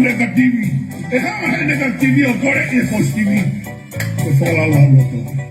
Negativi, e ha negativi ancora e positivi. Per fare la lavoro.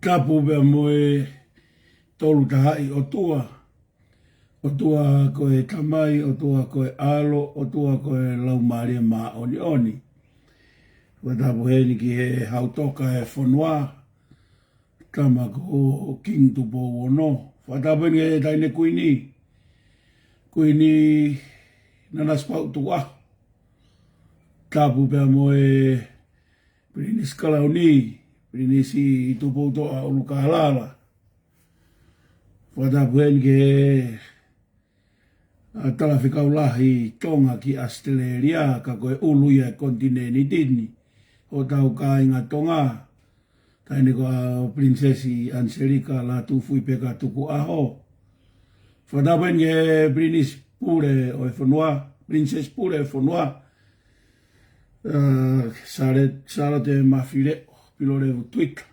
Kapu be moe tolu tahai o tua koe kamai, o tua koe alo, o tua koe lau maria ma oni oni. Watapu heni ki he hautoka e whanua. Tama ko king tupo wono. Watapu heni he taine kuini. Kuini nanas pau tua. Tapu pia moe Prinis Kalauni. Prinisi tupo toa uluka halala. Watapu heni ki he tala whikaulahi tonga ki Australia ka koe uluia kontineni tini. O tau ka inga tonga. Taini ko Princesi Angelica la tufui peka tuku aho. Whadapen ke Prinis Pure o e whanua. Princess Pure e whanua. Sara te mawhire pilore u Twitter.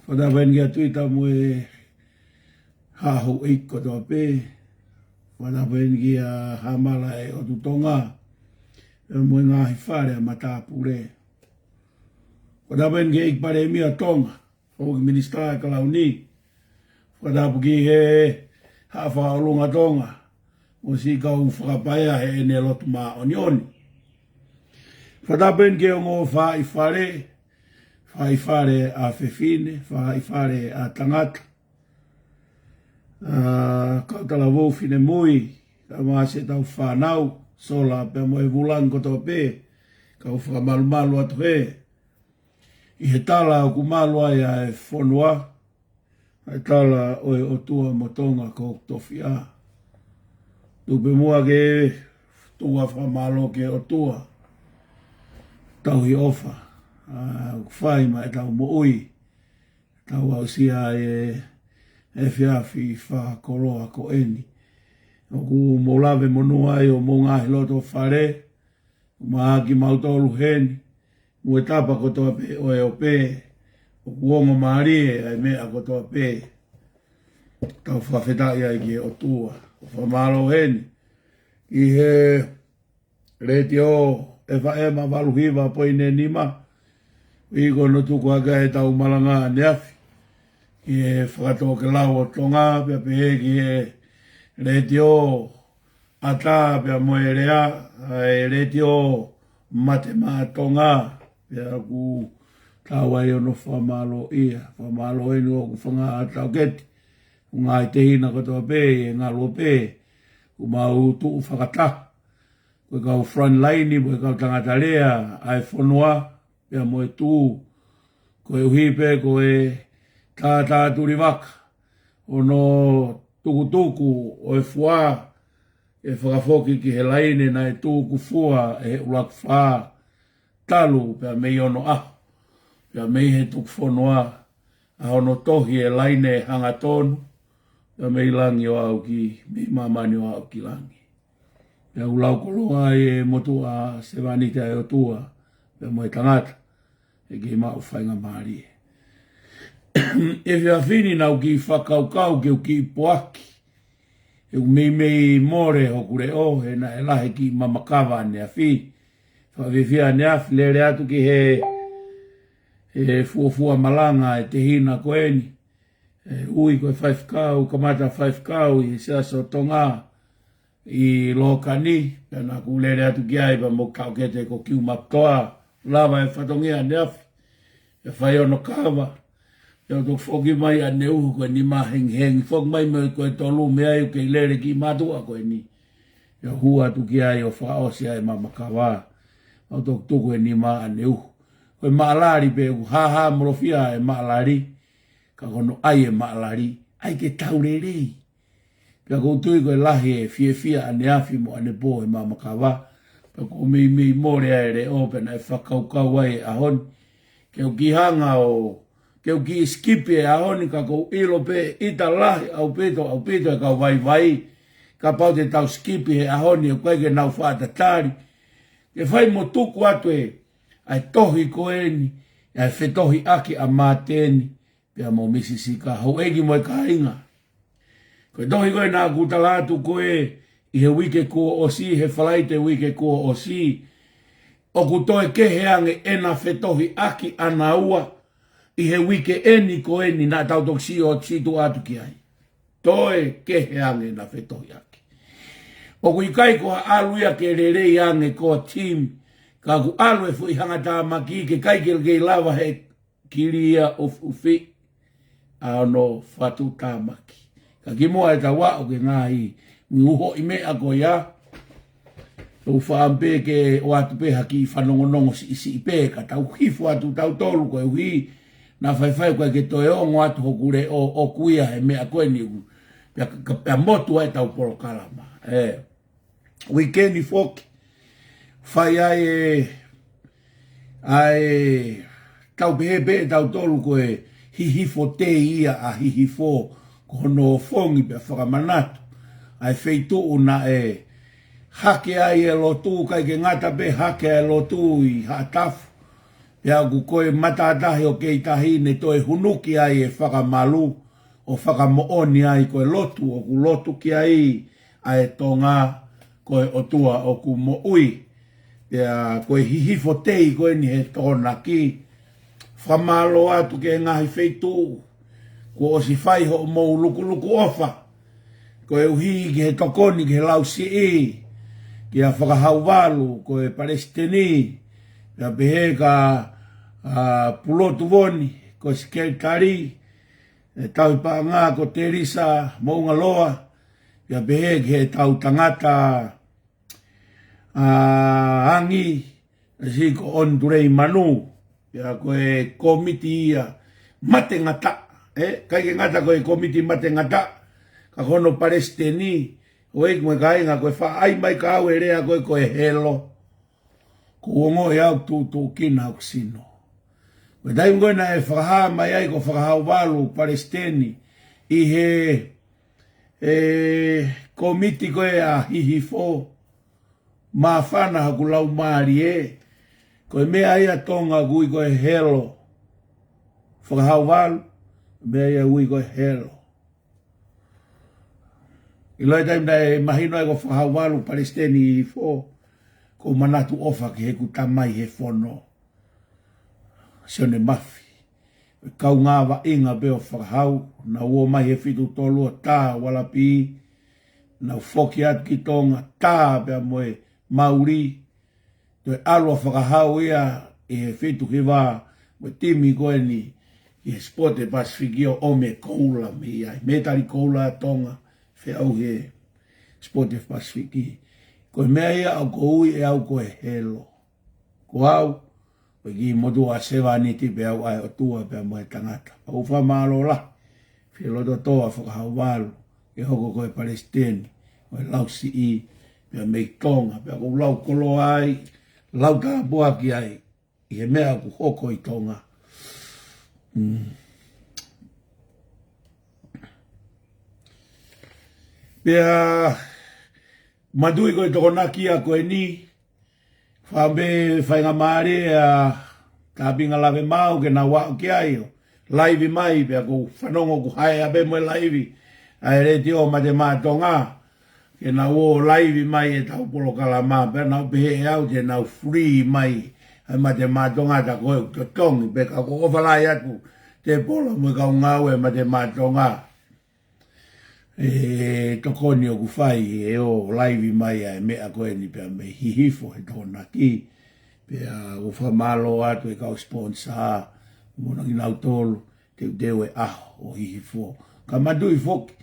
Whadapen ke Twitter mo e haho eiko toa pe. Whadapen ke hamala e o tutonga. Mo e ngahi whare a mata pure. Whadapen ke ikpare mia tonga. O minister e Kalauni. Whadapu ki he hawha olunga tonga. O si kau whakapaya he ene lotu maa onioni. Whadapen ke o ngō whaifare. Whaifare a whewhine. Whaifare a tangata. Kautala wōwhine mui. Ka maa se tau whanau. Sola pe mo e wulang koto pe. Kau whakamalumalu atu he. I he tala o kumalu ai e whonua. He tala o e otua motonga ko tofi a. Tupe mua ke tua whamalo ke otua. Tau hi ofa. Whai ma e tau mo ui. Tau au sia e whiawhi whakoroa ko eni. O ku molawe monua ai o mo ngahi loto whare. Maaki mautolu heni. Mue tapa kotoa pe o e o pe. O kuongo maari ai mea kotoa pe. Tau whawhetai ai ki o tua. O whamalo heni. I he reti o e whaema waluhiwa poine nima. I kono tuku haka he tau malanga neafi. I he whakatoa ke lau o tonga. Pia pe ki he reti o ata pia moe rea. E reti o mate maa tonga. Pia ku tawai ono whamalo ia. Whamalo enu o ku whanga atau keti. Ngai te hina katoa pe, e ngalo pe. Ku mau tuu whakata. Koe kau front line, koe kau tangata lea. Ai whanua, pia moe tū. Koe uhi pe, koe tā turi waka. Ono tuku o e fua. E whakafoki ki he laine na e tūku fua. E ulak wha. Talu, pia mei ono aho. Pia mei he tuku whanua. A ono tohi e laine hanga tonu. Pia mei langi o au ki, mei mamani o au ki langi. Pia ulau koloa e motu a sevanita e o tua. Pia moe tangata. E ki mau whainga maari. E whia whini nau ki whakaukau ke u ki poaki. E u mei more hokure o, he na e lahe ki mamakawa ne a whi. Whawewhia ne a whi lere atu ki he fuafua malanga e te hina koeni. Ui koe whaifkau, kamata whaifkau i seaso tonga i lokani. Pena ku lere atu ki aiba mo kaukete ko kiu maptoa. Lava e whatongia ne afi. E whai ono kawa. E o tok whoki mai a ne uhu koe ni maheng. Whok mai mai koe tolu mea iu kei lere ki matua koe ni. E hua tu ki ai o whaosia e mamakawa. O tok tuku e ni maa ne uhu. Koe maalari pe u haha morofia e maalari. Ka kono ai e maalari. Ai ke taurerei. Pia koutui koe lahi e fia ane afi mo ane po e mamakawa. Pia ko mei more aere opena e whakaukau ai e ahoni. Keu ki hanga o... Keu ki skipi e ahoni ka kou ilo pe ita lahi au peto e kau vai. Ka pau te tau skipi e ahoni e koe ke nau whaatatari. Ke whai mo tuku atu e ai tohi koeni. Ai whetohi aki a māteni. Pia mo misisika hau egi mo e kainga. Koe tohi koe nā kutalatu koe i he wike kua osi, he whalaite wike kua osi. O kutoe keheange ena whetohi aki ana ua. I he wike eni koe ni nā tautoksi o tsitu atu ki ai. Toe keheange na whetohi aki. O kui kai koa aluia ke rerei ange koa team. Ka ku alo e fu I hangata maki ke kai ke lava he kiria of ufi ano fatu tamaki. Ka ki moa e ta wa o ke ngai mi uho I mea ko ya. Tau whaampe ke o atu pe haki whanongonongo si isi ipe ka tau hifu atu tau tolu koe hui na whaiwhai koe ke toe o ngatu hokure o kuia he mea koe ni u. Pea motu ai tau polo kalama. Weekendi foki. Whai ai tau pehe tau tolu koe hihifo te ia a hihifo kono fongi pe whakamanatu. Ai feitu una hake ai lotu kai ke ngata pe hake ai lotu I hatafu. Pea ku koe matatahi o kei tahi ne toe hunuki ai whakamalu o whakamooni ai koe lotu o ku lotu ki ai tonga koe otua o ku mo ui. Pea koe hihifo tei koe ni he tona ki. Whamalo atu ke ngahi feitu. Ko osi whai ho mou luku ofa. Koe uhi ki he tokoni ki he lau si ki a whakahau walu koe Palestini. Pea pehe ka pulotu woni koe sekretari. Tau pa ngā ko Teresa Mounga Loa. Pea pehe ki he tau tangata angi. Si ko Ondrei Manu. Pea koe komiti ia mate ngata. Kai ke ngata koe komiti mate ngata. Ka kono Palestini. Oe kwe kainga koe wha ai mai ka au rea koe helo. Ko ongo e au tū kina au sino. Koe taim koe na whakaha mai ai ko whakahau walu Palestini. I he komiti koe a hihifo. Ma whana haku lau maari Koe mea ia tonga gui koe helo. Whakahau walu. Mea ia gui koe helo. I loe taim da mahino e ko whahau walu Palestini I fo. Ko manatu ofa ki he ku tamai he whono. Sione mafi. Kau ngā wa inga beo whakahau. Na ua mai he fitu tolua tā wala pi. Na whoki atu ki tonga tā bea moe mauri. Toi alua whakahau ia I he fitu ki wā. Moe timi koe ni. I he spote Pasifikio o me koula mi ai. Me tari koula tonga. Fe au he Sport Pasifiki. Koe mea ia au ko ui e au koe helo. Ko au, koe ki motu a sewa niti pe au ai o tua pe moe tangata. Au wha maalo la. Fe loto toa whakahau walu. Ke hoko koe Palestini. Koe lau si I. Pe mei tonga. Pe au lau kolo ai. Lau tā bua ki ai. I he mea ku hoko I tonga. Pea madui koe tokonaki a koe ni. Whambe whainga maare a tāpinga lawe mau ke na wao ki ai o. Laivi mai pea ku whanongo ku hae abe moe laivi. Ai reti o mate mātonga. Ke na wo laivi mai e tau polo kalama. Pea nau pehe e au te nau free mai. Ai mate mātonga ta koe to tongi. Pea ka ko whalai atu. Te polo mui kau ngau e mate mātonga. Tokoni o kufai e o laivi mai e mea koe ni pia me hihifo he tona ki pia ufa malo atu e kau sponsor mona ki nau tolu te udeo e aho o hihifo ka madui foki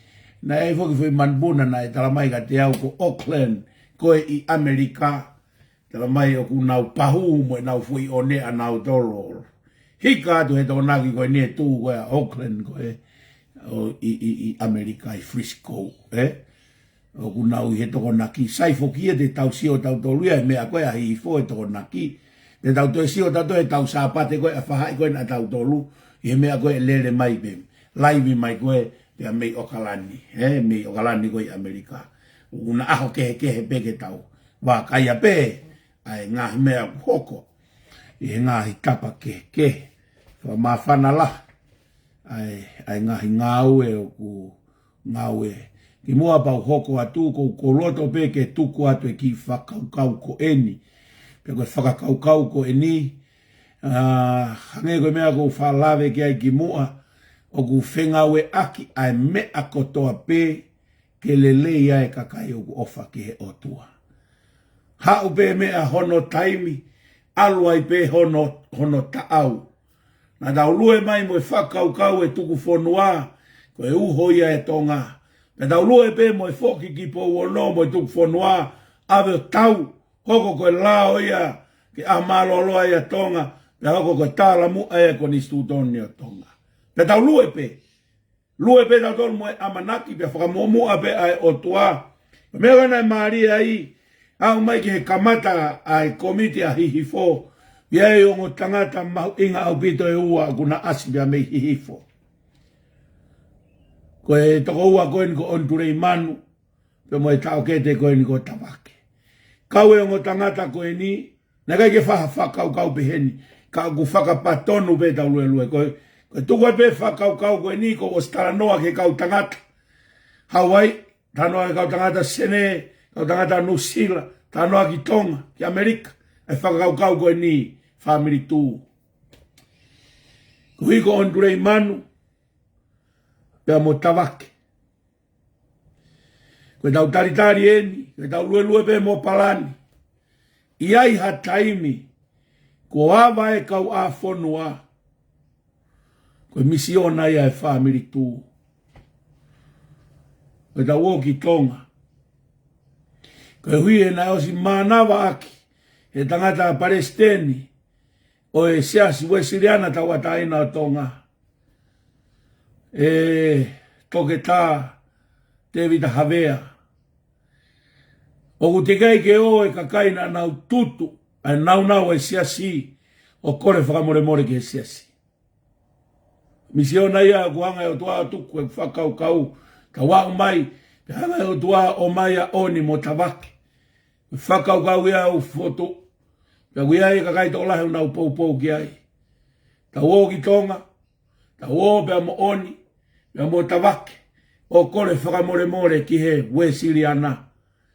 na e foki foi manbuna na e talamai ka te au ko Auckland koe I Amerika talamai o ku nau pahu mo e nau fui o nea nau tolu hika atu he tona ki koe ne tu koe a Auckland koe o I Amerika I Frisco o kunau he toko naki saifo kia te tau sio tau toluia e mea koe a hifo e toko naki te tau toe sio tau toe tau sāpate koe a whahai koe na tau tolu I mea koe lele mai pe laivi mai koe pe a mei okalani mei okalani koe I Amerika una aho kehe peke tau wa kaya pe ai ngahi mea hoko I ngahi tapa kehe wa mawhana la ai ngahi ngau e o ku ngau e. Ki mua pau hoko atu ko loto pe ke tuku atu e ki whakaukau ko eni. Pe koe whakaukau ko eni. Hange koe mea ko whalawe ki ai ki mua. O ku whengau e aki ai mea kotoa pe ke lele ia e kakai o ku ofa ki he otua. Hau pe mea hono taimi. alua i pe hono taau. Na tau lue mai mo e whakau kau e tuku whonua, ko e uho ia e tonga. Na tau lue pe mo e whoki ki po uono mo e tuku whonua, ave tau, hoko ko e lao ia, ki a maloloa ia tonga, na hoko ko e tāla mu e ko ni stutoni o tonga. Na tau lue pe tau tonu mo e amanaki, pe whakamomu a pe ai o tua. Mea wana e maari ai, au mai ki he kamata ai komiti a hihifo, Iai o ngō tangata mahu inga au pito e ua kuna asibia mei hihifo. Ko e toko ua koe ni ko onturei manu, pe mo e tau kete koe ni ko tawake. Kau e o ngō tangata koe ni, na kai ke whaha whakau kau peheni, ka ku whakapatonu pe tau lue lue. Koe tukua pe whakau kau koe ni ko o stara noa ke kau tangata. Hawaii, tanoa ke kau tangata Sene, kau tangata Nusila, tanoa ki Tonga, ki Amerika. E whakau kau koe ni, family tu. Kui ko onturei manu, pea mo tawake. Koe tau taritari eni, koe tau lue lue pe mo palani. Iai ha taimi, ko awa e kau a whonua. Koe misiona ia e family tu. Koe tau o ki Tonga. Koe hui e na osi manawa aki, e tangata Palestini, o e siasi wesiriana tau ataina o Tonga. E toke tā David Havea. O ku te kai ke o e kakaina nau tutu, a nau e siasi, o kore whakamore ke siasi. Misiona ia kuanga e o tua tuku e whakau kau, ka wau mai, te hanga e o tua o mai a oni mo tawake. Whakau kau ia o foto, Pea wia e kakai tō lahe unau pou ki ai. Ta o ki Tonga, ta o pea mo oni, pea mo tawake, o kore whakamore ki he Wesiliana.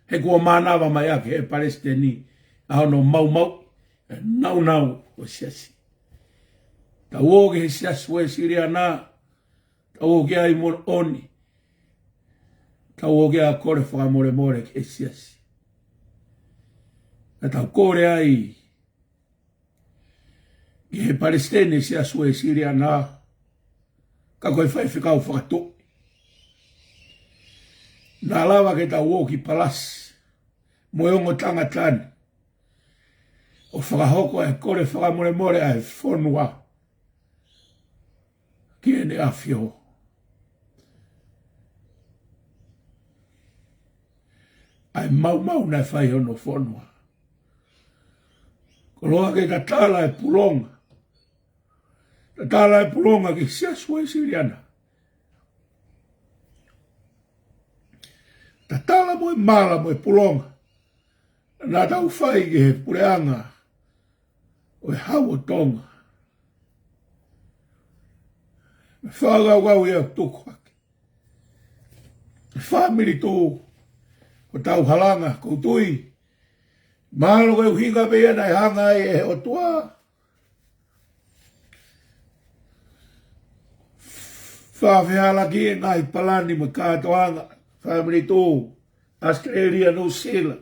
He kua manawa mai ake he Palestini, ahono mau, e nau o siasi. Ta o ki he siasi Wesiliana, ta o ki ai mo oni, ta o ki a kore whakamore ki he siasi. Ta tau kore ai, I he Palestine se asue Siria na ka koe whai whikau whakato. Nā lawa ke ta woki palas, mo ongo tangatani. O whakahoko e kore whakamore ai whonua. Ki ene awhio. Ai mau na whai ono whonua. Koloa ke ta tala e pulonga. Ta tala e pulonga ki sia sue Siriana. Ta tala mo e mala mo e pulonga. Nā tau whai ke he pureanga o e hau o Tonga. Me whagau ia tuku hake. Me whamiri tō o tau halanga koutui. Mahalo koe uhinga pe ia nai hanga e o tua. Whawhiala ki e ngai palani mo kātoanga. Whamiri tō. Australia, New Zealand.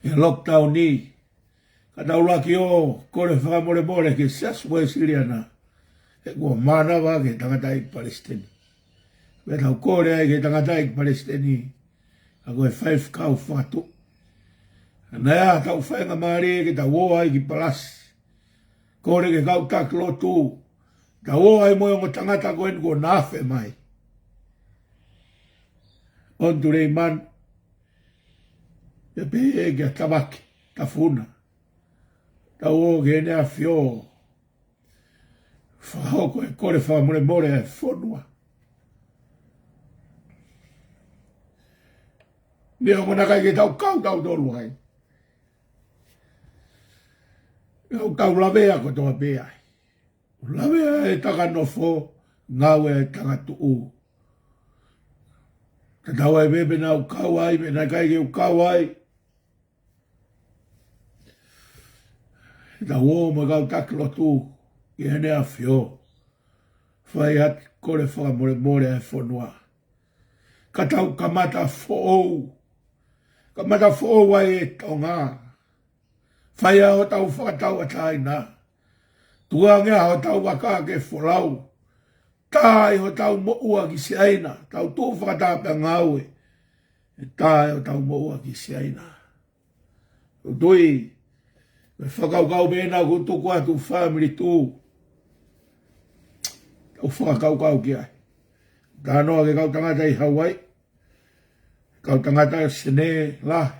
E lockdown ni. Ka taulaki o kore whakamore ke siasua e Siriana. E kua manawa ke tangatai Palestini. Me tau kore ai ke tangatai Palestini. A koe whaif kau whatu. Nā ea tau whainga maari ke tau o ai ki palasi. Kore ke kau taklo tū. Tau o ai moe ngo tangata koe ni ko nāwhe mai. Ontu rei man. Ia pe e kia tawaki, tawhuna. Tau o ke ene a whio. Whahoko e kore whamore e whonua. Nea mona kai ke tau kau tau tolu hai. Tau lavea ko toa pe ai. Lavea e taka nofo, ngau e taka tuu. Ka tau ai bebe na ukau ai, me na kai ke ukau ai. Tau o mo kau taklo tu, i hene a whio. Whai hat kore whakamore e whonua. Ka tau kamata whoou. Kamata whoou ai e tonga. Whaia o tau whakatau atai nā. Tua ngea o tau waka ke wholau. Tai o tau moua ki se aina. Tau tū whakatapea ngāue. Tai o tau moua ki se aina. O tui, me whakaukau mena ku tuku atu family tū. Tau whakaukau ki ai. Tānoa ke kau tangata i Hawaii. Kau tangata sene lahi.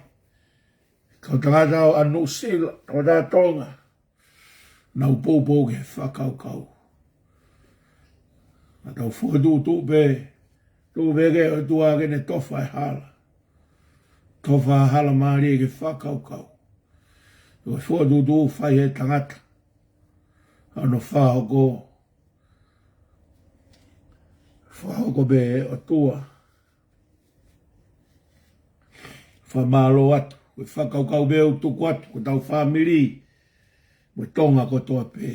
Kau tangata o anu sila, o tā tonga. Nau pōpō ke whakaukau. A tau whakatū tūpe ke o tua ke ne tofa e hala. Tofa e hala maari ke whakaukau. O whakatū tū whai e tangata. Ano whahoko. Whahoko be o tua. Whamalo atu. Koe whakaukau beo tuku atu, ko tau whamiri, mo tonga ko toa pē.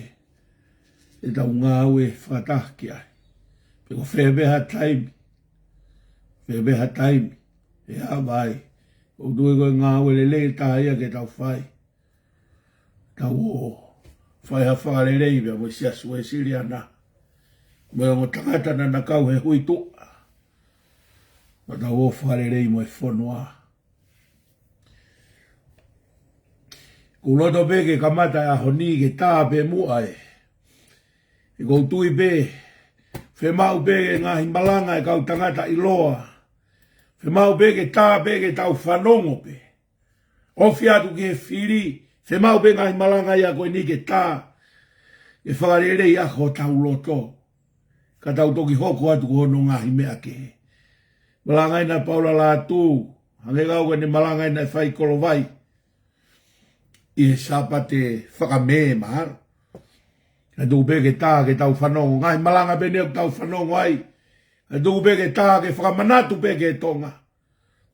E tau ngā ue whakataki ai. Pe ko whebeha taimi. Whebeha taimi. E hawai. O tue koe ngā ue le le tāia ke tau whai. Tau o. Whai ha whare reibea mo siasu e siri ana. Mo o tangata na nakau he hui tua. Ma tau o whare rei mo e whonua. Kuloto pe ke kamata a honi ke tā pe mua e. E kou tui pe. Whe mau pe ke ngahi malanga e kau tangata i loa. Whe mau pe ke tā pe ke tau whanongo pe. Ofi atu ke whiri. Whe mau pe ngahi malanga i a koe ni ke tā. E whakarere i ako tau loto. Ka tau toki hoko atu ko hono ngahi mea ke. Malanga ina paula la tū. Hange kau ke ne malanga ina whai kolo vai. I sapa te whakame mahar. Ka tupe ke tā ke tau whanongo. Ngai malanga pe neo tau whanongo ai. Ka tupe ke tā ke whakamanatu pe ke tonga.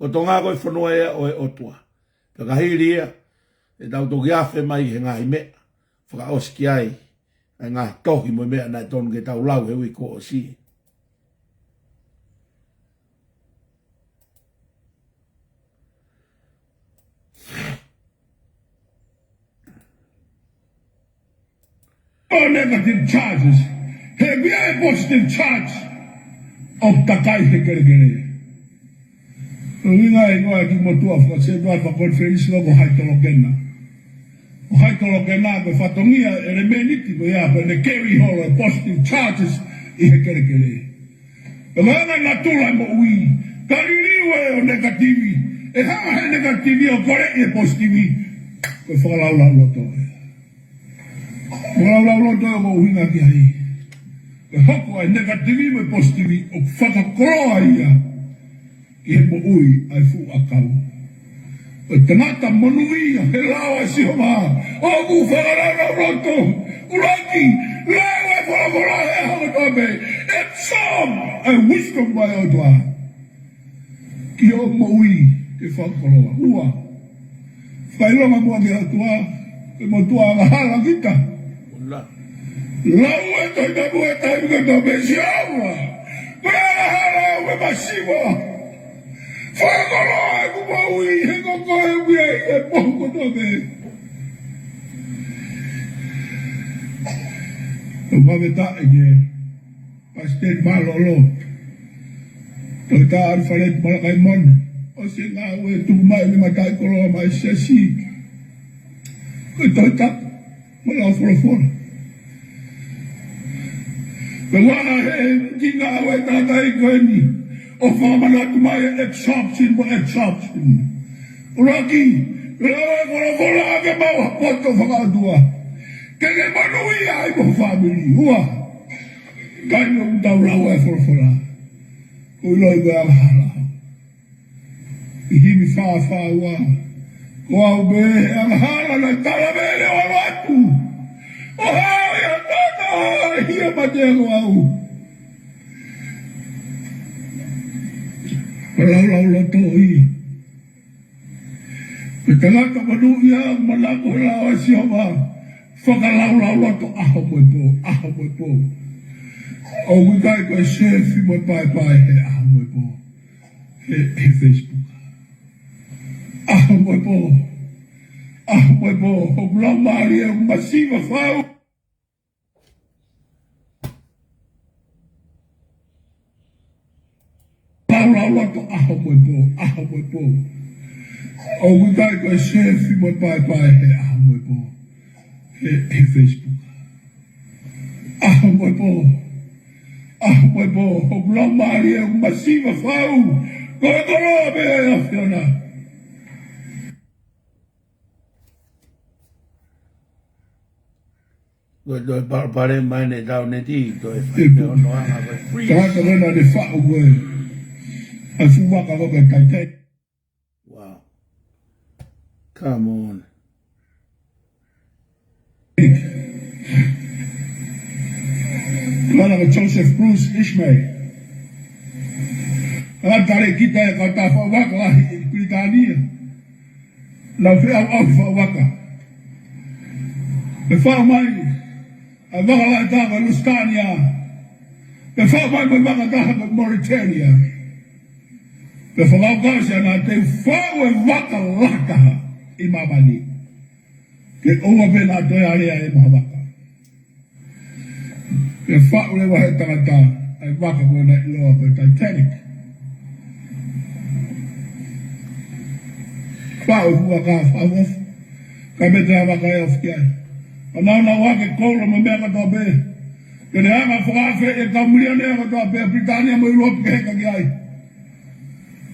O tonga koe whanua ea o e otua. Ka hiri ea. E tau toki awhe mai he ngai mea. Whaka oski ai. Ai ngai tohi mo mea nai tonu ke tau lau he ui ko o si. No negative charges. Have we a positive charge of Takai Hekere? Ringa igual que motua fa se va fa conferência logo haitologena. O haitologena ko fatongia elemeniti mo ya per ne carry all positive charges I Hekere. E mana natula mo ui. Kaliliwe o negativi. E ha negativi o kore e positivi. Ko fa la loto. Wala to mo hinga ki ai. E hoko ai negativi me positivi o whakakoroa ia. Ki he mo ui ai fu akau. O tangata monuia he lawa si o maa. O ku whakarara roto. Uraki, lawa e whakakora he hanga tobe. E psalm ai wisdom mai o toa. Ki o mo ui te whakakoroa. Ua. Whailonga mua ki atua. E mo tua ngahala kita. Lawa to na mua tai mga tobe siawa. Ngahala me masiwa. Whakakoroa ku mo ui. He koko he ui e poko tobe. O maweta e ge. Pastel malolo. O ta arfalet malakai mon. O si nga ue tumai ni matai koroa mai sesi. O ta malau folo. Pewana he kinga ue tatai koeni. O whamana tumai exoption mo exoption. Uraki, rawe koro ake mau hapoto whakatua. Kene manui ai mo family. Ua. Kaino utau rawe folo. Uloi koe alahala. Ihimi wha ua. Ko au be alahala na talamele o watu. O hao ia tata hia matego au. Lau loto ia. Me tangata manu ia malako lawa sioma. Whakalau loto aho mo po. O wikai koe sefi mo pai he aho mo po. He Facebook. Aho mo po. Moi bo, o blanc mari e massiva fau. Paula loto moi bo. O gutai ko chef mo pai moi bo. E Facebook. Moi bo. Moi bo, o blanc mari e massiva fau. Go be a Fiona. Doi pare mai ne dau ne ti doi no anga vai free. Ka na de fa o we. A fu wa ka ko kai. Wow. Come on. Mana Joseph Bruce Ishmael. Ala tare kita ka ta fa wa ka Britania. La fe au fa wa ka. Le fa mai Aveva la dava Luscania, le fa mai mai dava Mauritania, le fa la Gaza na te fa e vaka laka I mamani, ke oa pena te area e mahabaka. Le fa le wa he tangata ai vaka ko na loa pe Titanic. Fa o waka fa wo ka me te vaka e ofkia. Ana na wake kolo me mea katoa be. Kene hanga whakafe e ka milione katoa be. Britania mo ilo ke heka ki ai.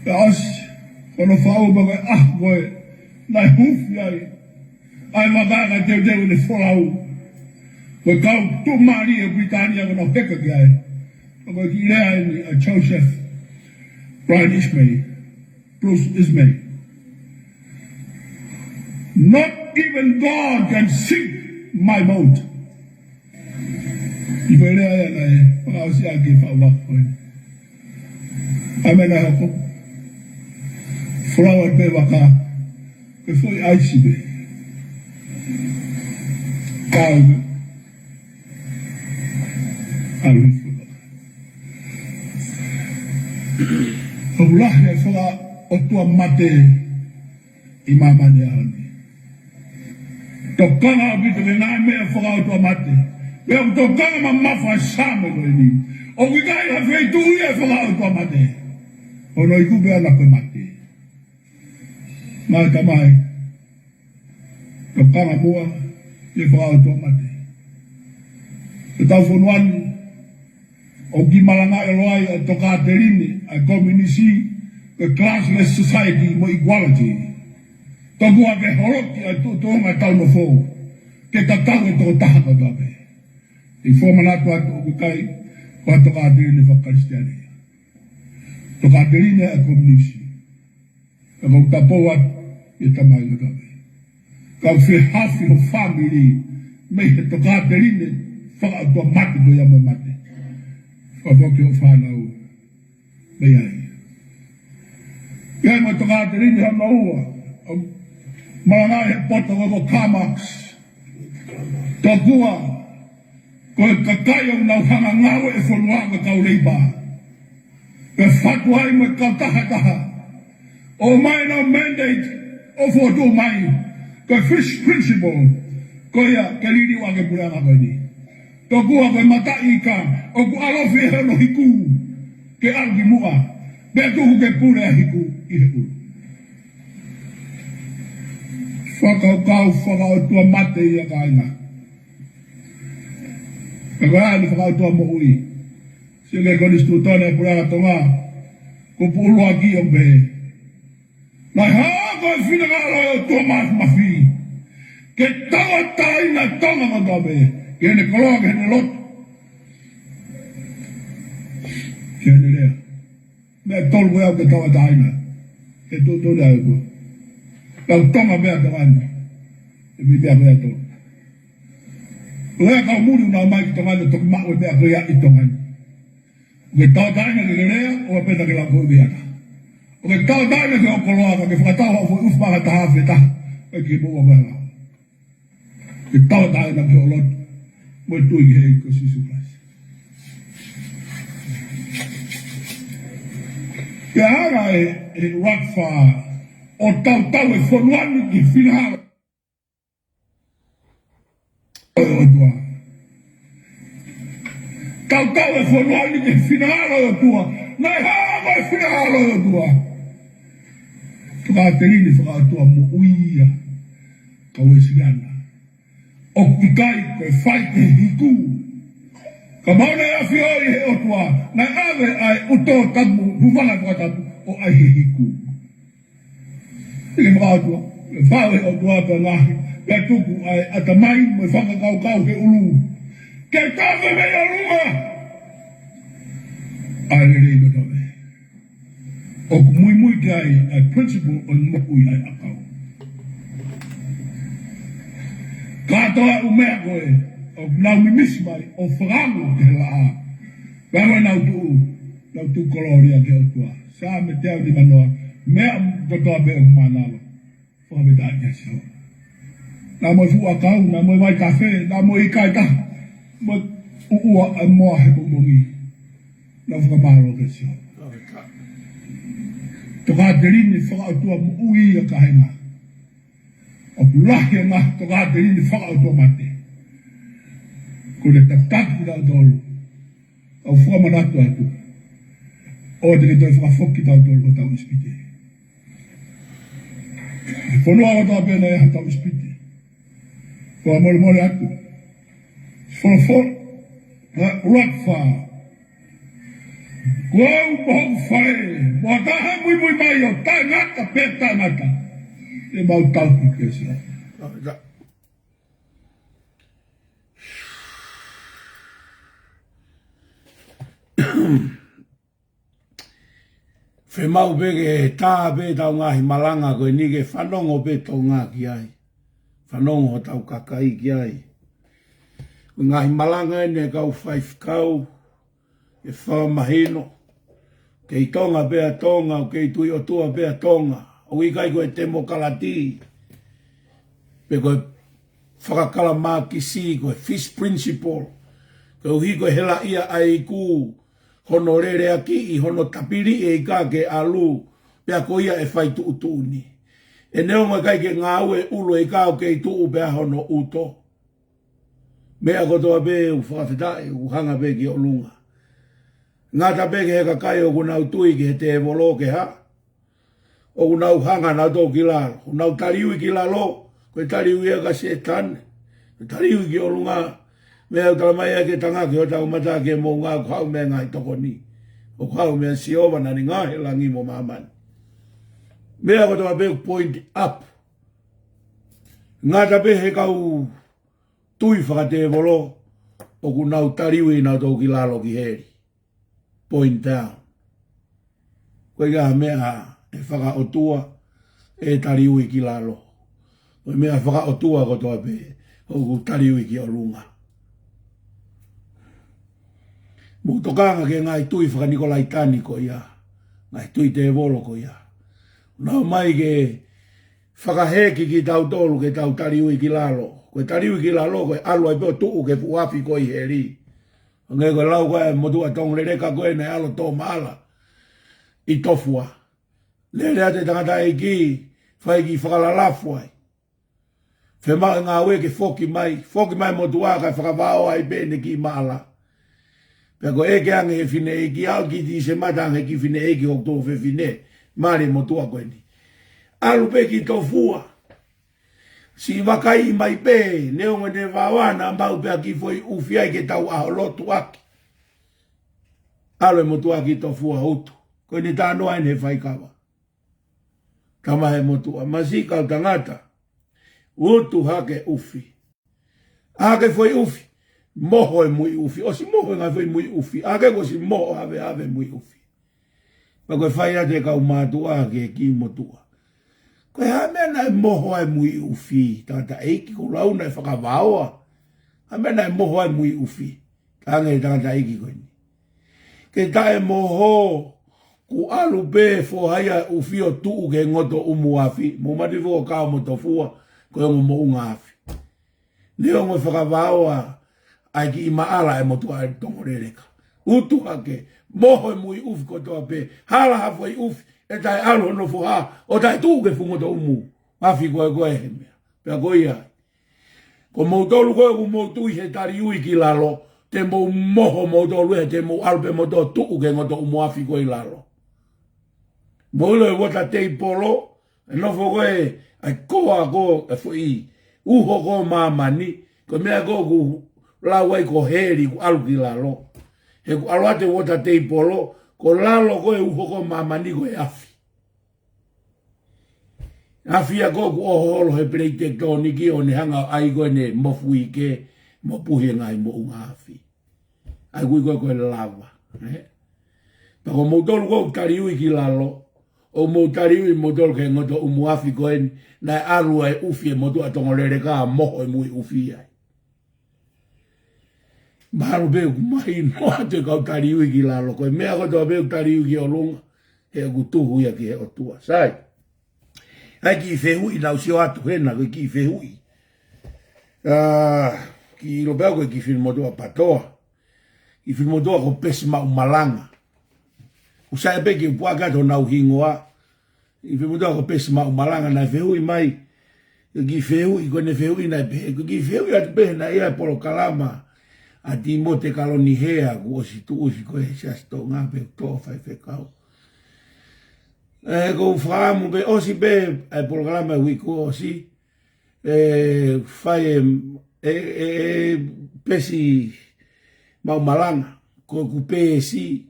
E as, kono whao baka koe. Nai hufi ai. Ai makaka teo ne wholau. Koe kau tu mari e Britania kono heka ki ai. Koe ki rea ni a Joseph Brian Ishmael. Bruce Ishmael. Not even God can sink my boat. I pwede ayan na mga siya kifawak ko. Amen na ako. Flower pe waka. Kefo I aisi be. Kao be. Alu fuka. Obulah ya fuka otua mate imama ni ahani. Tokanga bitu na me fora automate. Eu tokanga mamafa chame do ni. O wigai ha feito ia fora automate. O no ikube ala pe mate. Mai tamai. Tokanga boa ia fora automate. Eta fonuan o gimalanga eloi toka terini a community a classless society mo equality. Toku ake horoki a tutonga tau no fō. Ke tatau e tō taha katape. I fōma nātu atu o kukai, ko a toka aterine whakaristiane. Toka aterine a komunisi. Ka kau tapo atu e tamai katape. Kau whi hawhi ho whamiri, mei he toka aterine whakaatua mate do yama mate. Whakoki ho whanau, mei ai. Ia mo toka aterine ha maua, Mana he poto ko Kamax. Tokua ko kakayo na hanga ngawe e fonua ka kauleiba. Ke fatwa me taha. O mai no mandate o for do mai. Ke fish principle ko ya kalidi wa ke pura ka ni. Tokua ko mata ika o ku alofi he no hiku ke algi mua. Be tu ke pura hiku I hiku. Whakautua mate I a kainga. Kakaani whakautua mo ui. Sile konistu tone pura tonga. Ko pulua ki o be. Nai haa koe whinakaro e o tua mafi. Ke tawa taina tonga katoa be. Ke ne koloa ke ne lot. Ke ne rea. Me tolu ea ke tawa taina. Ke tutu rea ko. Kau tonga bea tawani. E mi bea bea to. Rea kau muri una mai ki tawani toki mao e bea kaya I tongani. Ke tau taina ke rea o peta ke lampo I bea ta. O ke tau taina ke o koloa ke whakatau hau fu ufpaka ta hafe ta. E ki mua bea. Ke tau taina ke o lot. Mo tui ki hei ko sisu klasi. Ke hara e wakfa o tau e whanuanu ki whinahawa. o tua. Tau e whanua ni ke whinaro o tua. Nai haa mai whinaro o tua. Tuka te rini whakaatua mo uia. Kau e singana. O kukai koe whai te hiku. Ka mauna e awhi oi he o tua. Nai awe ai uto tamu, huvanga whakatamu o ai he hiku. Ile whakaatua. E whawe o tua ka ngahi. Pea tuku ai atamai mo e whakakau kau he ulu. Ke tāwe me o runga. Ai le rei me tawe. O mui mui ki ai principle o mokui ai akau. Katoa u mea koe, o nau mimisi mai, o whangango te la a. Pēmai nau tu koloria ke o tua. Sā me teo ni manoa, mea kotoa pe o manalo. Whame tā kia sio. Nā moi fu akau, nā moi vai kafe, nā moi ikai ta. Moi uua a moa he kumongi. Nā whakamaro ke sio. Toka te rini whakautua mo ui a kahenga. O pulahi ngā toka te rini whakautua mate. Ko le tataki tau tolu. Au whamanatu atu. O te ke toi whakafoki tau tolu ko tau ispite. Whanua o tau pēna e ha tau ispite. Ko a mole mole atu. Whanafon. Rakfa. Kau mau whae, mua taha mui mai o tai ngata, pe tai ngata. E mau tau ki kesi. Whe mau peke tā pe tau ngahi malanga koe nike whanongo pe tau ngā ki ai. Whanongo tau kakai ki ai. Ngahi malanga ene kau whaifkau, e whamahino. Kei tonga pea tonga, o kei tui o tua pea tonga. O ikai koe te mo kalati. Pe koe whakakala mā kisi, koe fish principle. Koe uhi koe hela ia ai ku, hono rere aki i hono tapiri e ika ke alu. Pea ko ia e whai tu utuni. E neo mai kai ke ngā ue ulo e ka o kei tu pea hono uto. Mea kotoa pe u whakawhitai, u hanga pe ki o lunga. Ngā ta peke he kakai o kunau tui ki he te evolo ke ha. O kunau hanga nau tō ki lalo. Kunau tariui ki lalo. Koe tariui e ka se tane. Tariui ki o lunga. Mea utala mai e ke tanga ki o tau mata ke mo ngā kau mea ngai toko ni. O kau mea si ova nani ngā he langi mo mamani. Mea kotoa pe point up. Ngā ta pe he kau tui whakate evolo. O kunau tariui nau tō ki lalo ki heri. Point down. Koe ngā mea e whaka o tua e tariui ki lalo. Koe mea whaka o tua kotoa pe o ku tariui ki o lunga. Mutokanga ke ngai tui whaka Nikolai Tani ko ia. Ngai tui te evolo ko ia. Nau mai ke whaka heki ki tau tolu ke tau tariui ki lalo. Koe tariui ki lalo koe alua i peo tuu ke puafi ko i heri. Ngai koe lau koe motua tong reka koe nei alo tō maala i tofua. Lere ate tangata e ki, whai ki whakalalafua. Whemau ngā ue ke whoki mai motua kai whakawao ai pēne ki maala. Pea ko eke ange he whine e ki au ki ti se matange ki whine e ki hok tō whe whine, maare motua koe ni. Alu pe ki tofua. Si wakai mai pe, neo me ne wawana mau pe aki foi ufiai ke tau aho lotu aki. Alo e motua ki tofua hutu. Koe ni tānoa ene whaikawa. Kama he motua. Masika o tangata. Utu hake ufi. Hake foi ufi. Moho e mui ufi. O si moho e ngai foi mui ufi. Hake ko si moho have mui ufi. Pa koe whai ate kau mātua hake ki motua. Koe ha mena e moho e mui ufi. Tata eiki ko launa e whakavaoa. Ha mena e moho e mui ufi. Kange e tata eiki koe ni. Ke tae moho ku alu be fo haya ufi o tuu ke ngoto umu afi. Mo mati fo kao mo tofua koe mo unga afi. Leo mo whakavaoa ai ki ima ala e motua e tongorereka. Utu hake moho e mui ufi kotoa pe. Hala hafo i ufi. E tai alo no fuha, o tai tuu ke fungoto umu. Afi koe koe he mea. Pea koe ai. Ko mo tolu ko mo tu he tari ui ki lalo, te mo moho mo tolu he te mo alpe mo to tu ke ngoto mo afi ko i lalo. Mo lo e wata te polo, e no fo koe ai koa ko e foi uho ko mamani, ko mea ko ku lawai ko heri ku alu ki lalo. He ku aluate wata te polo, ko lalo ko e uho ko mamani ko e afi. Afia ko ku oholo he prei tektoniki o ne hanga ai koe ne mofui ke mo puhi ngai mo unga afi. Ai kui koe koe lava. Tako mo tolu ko tari ui ki lalo, o mo tari ui mo tolu ke ngoto umu afi koe na aru ai ufi e mo tu atongolere ka moho e mui ufi ai. Maharu beu mai no ate kau tari ui ki lalo koe mea koe toa beu tari ui ki o lunga he ku tuhu ia ki he o tua. Sai. Ai ki fehui na usio atu hena koe ki fehui. Ki lopea koe ki filmotoa patoa. Ki filmotoa ko pesi ma umalanga. Usai pe ki upuakato na uhingoa. Ki filmotoa ko pesi ma umalanga na fehui mai. Ki fehui koe ne fehui na pe. Ki fehui atu pe na ia polo kalama. A ti mo te kaloni hea ku osi tu usi koe siasto ngā pe toa fai fekau. Ko whaamu pe osi pe ai programa wiku osi fai pesi maumalanga ko ku pesi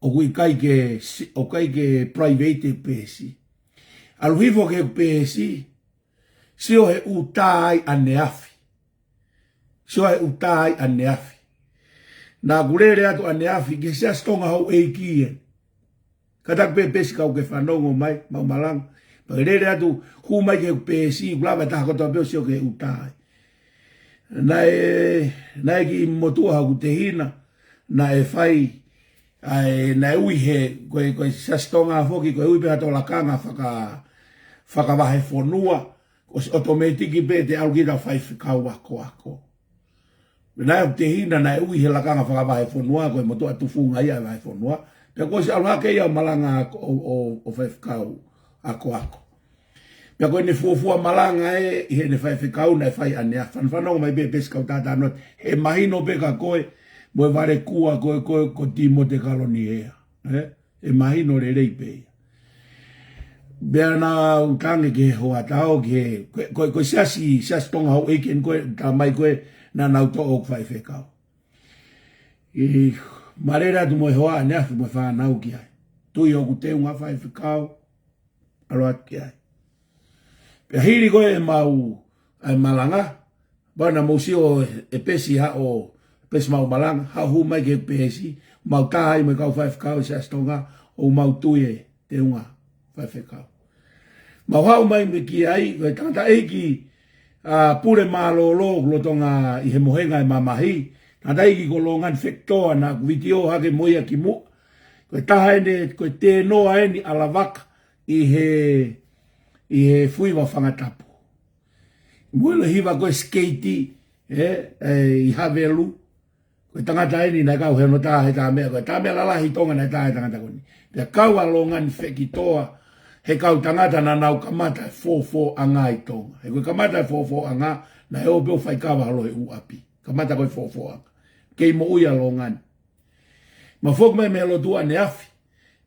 o kui kai ke private pesi al vivo ke pesi si o he utai aneafi si o he utai aneafi na gurere atu aneafi ke se astonga hau eikie katak pe pesi kau ke whanongo mai, mau malang. Pagirere atu, hu mai ke pesi, kulaba taha kotoa peo sio ke utai. Nai ki motua haku te hina, na e whai, na e ui he, koe sastonga foki, koe ui pe ato lakanga whakawahe whonua, ko se otometiki pe te alukita whai whikau wako. Nai te hina, na e ui he lakanga whakawahe whonua, koe motua tufunga ia wahe whonua, pia koe se aluhake ia malanga o whaifkau ako. Pia koe ne fuafua malanga i he ne whaifkau na e whai anea. Whanwhanonga mai pe peskau tata anot. He mahino pe ka koe, moe ware kua koe ko timo te kaloni ea. He mahino re rei pe. Pia na utange ke hoa tau ke, koe siasi tonga hau eiken koe, ta mai koe na nauto o whaifkau. Marera tu moe hoa ne afi moe whanau ki ai. Tui o ku te unga whai whikau, aroat ki ai. Pia hiri koe e mau ai malanga, wana mousi o e pesi ha o pesi mau malanga, ha hu mai ke pesi, mau tahai me kau whai whikau se astonga, o mau tui e te unga whai whikau. Mau hau mai me ki ai, koe tangata eiki pure malo lo lotonga i he mohenga e mamahi, Tata iki ko longan fektoa na video hake moia ki mu. Koe taha ene, koe te noa eni ala waka i he fui wa whangatapu. Muelo hiwa koe skate i havelu. Koe tangata eni na kau heno taha he taha mea. Koe taha mea lalahi tonga na taha he tangata koni. Pia kau a longan fekitoa he kau tangata na nau kamata 4-4 anga i tonga. He koe kamata 4-4 anga na he opeo whaikawa halo he uapi. Kamata koe 4-4 anga. Kei mo uia longan. Ma fok mai me lotua ne afi.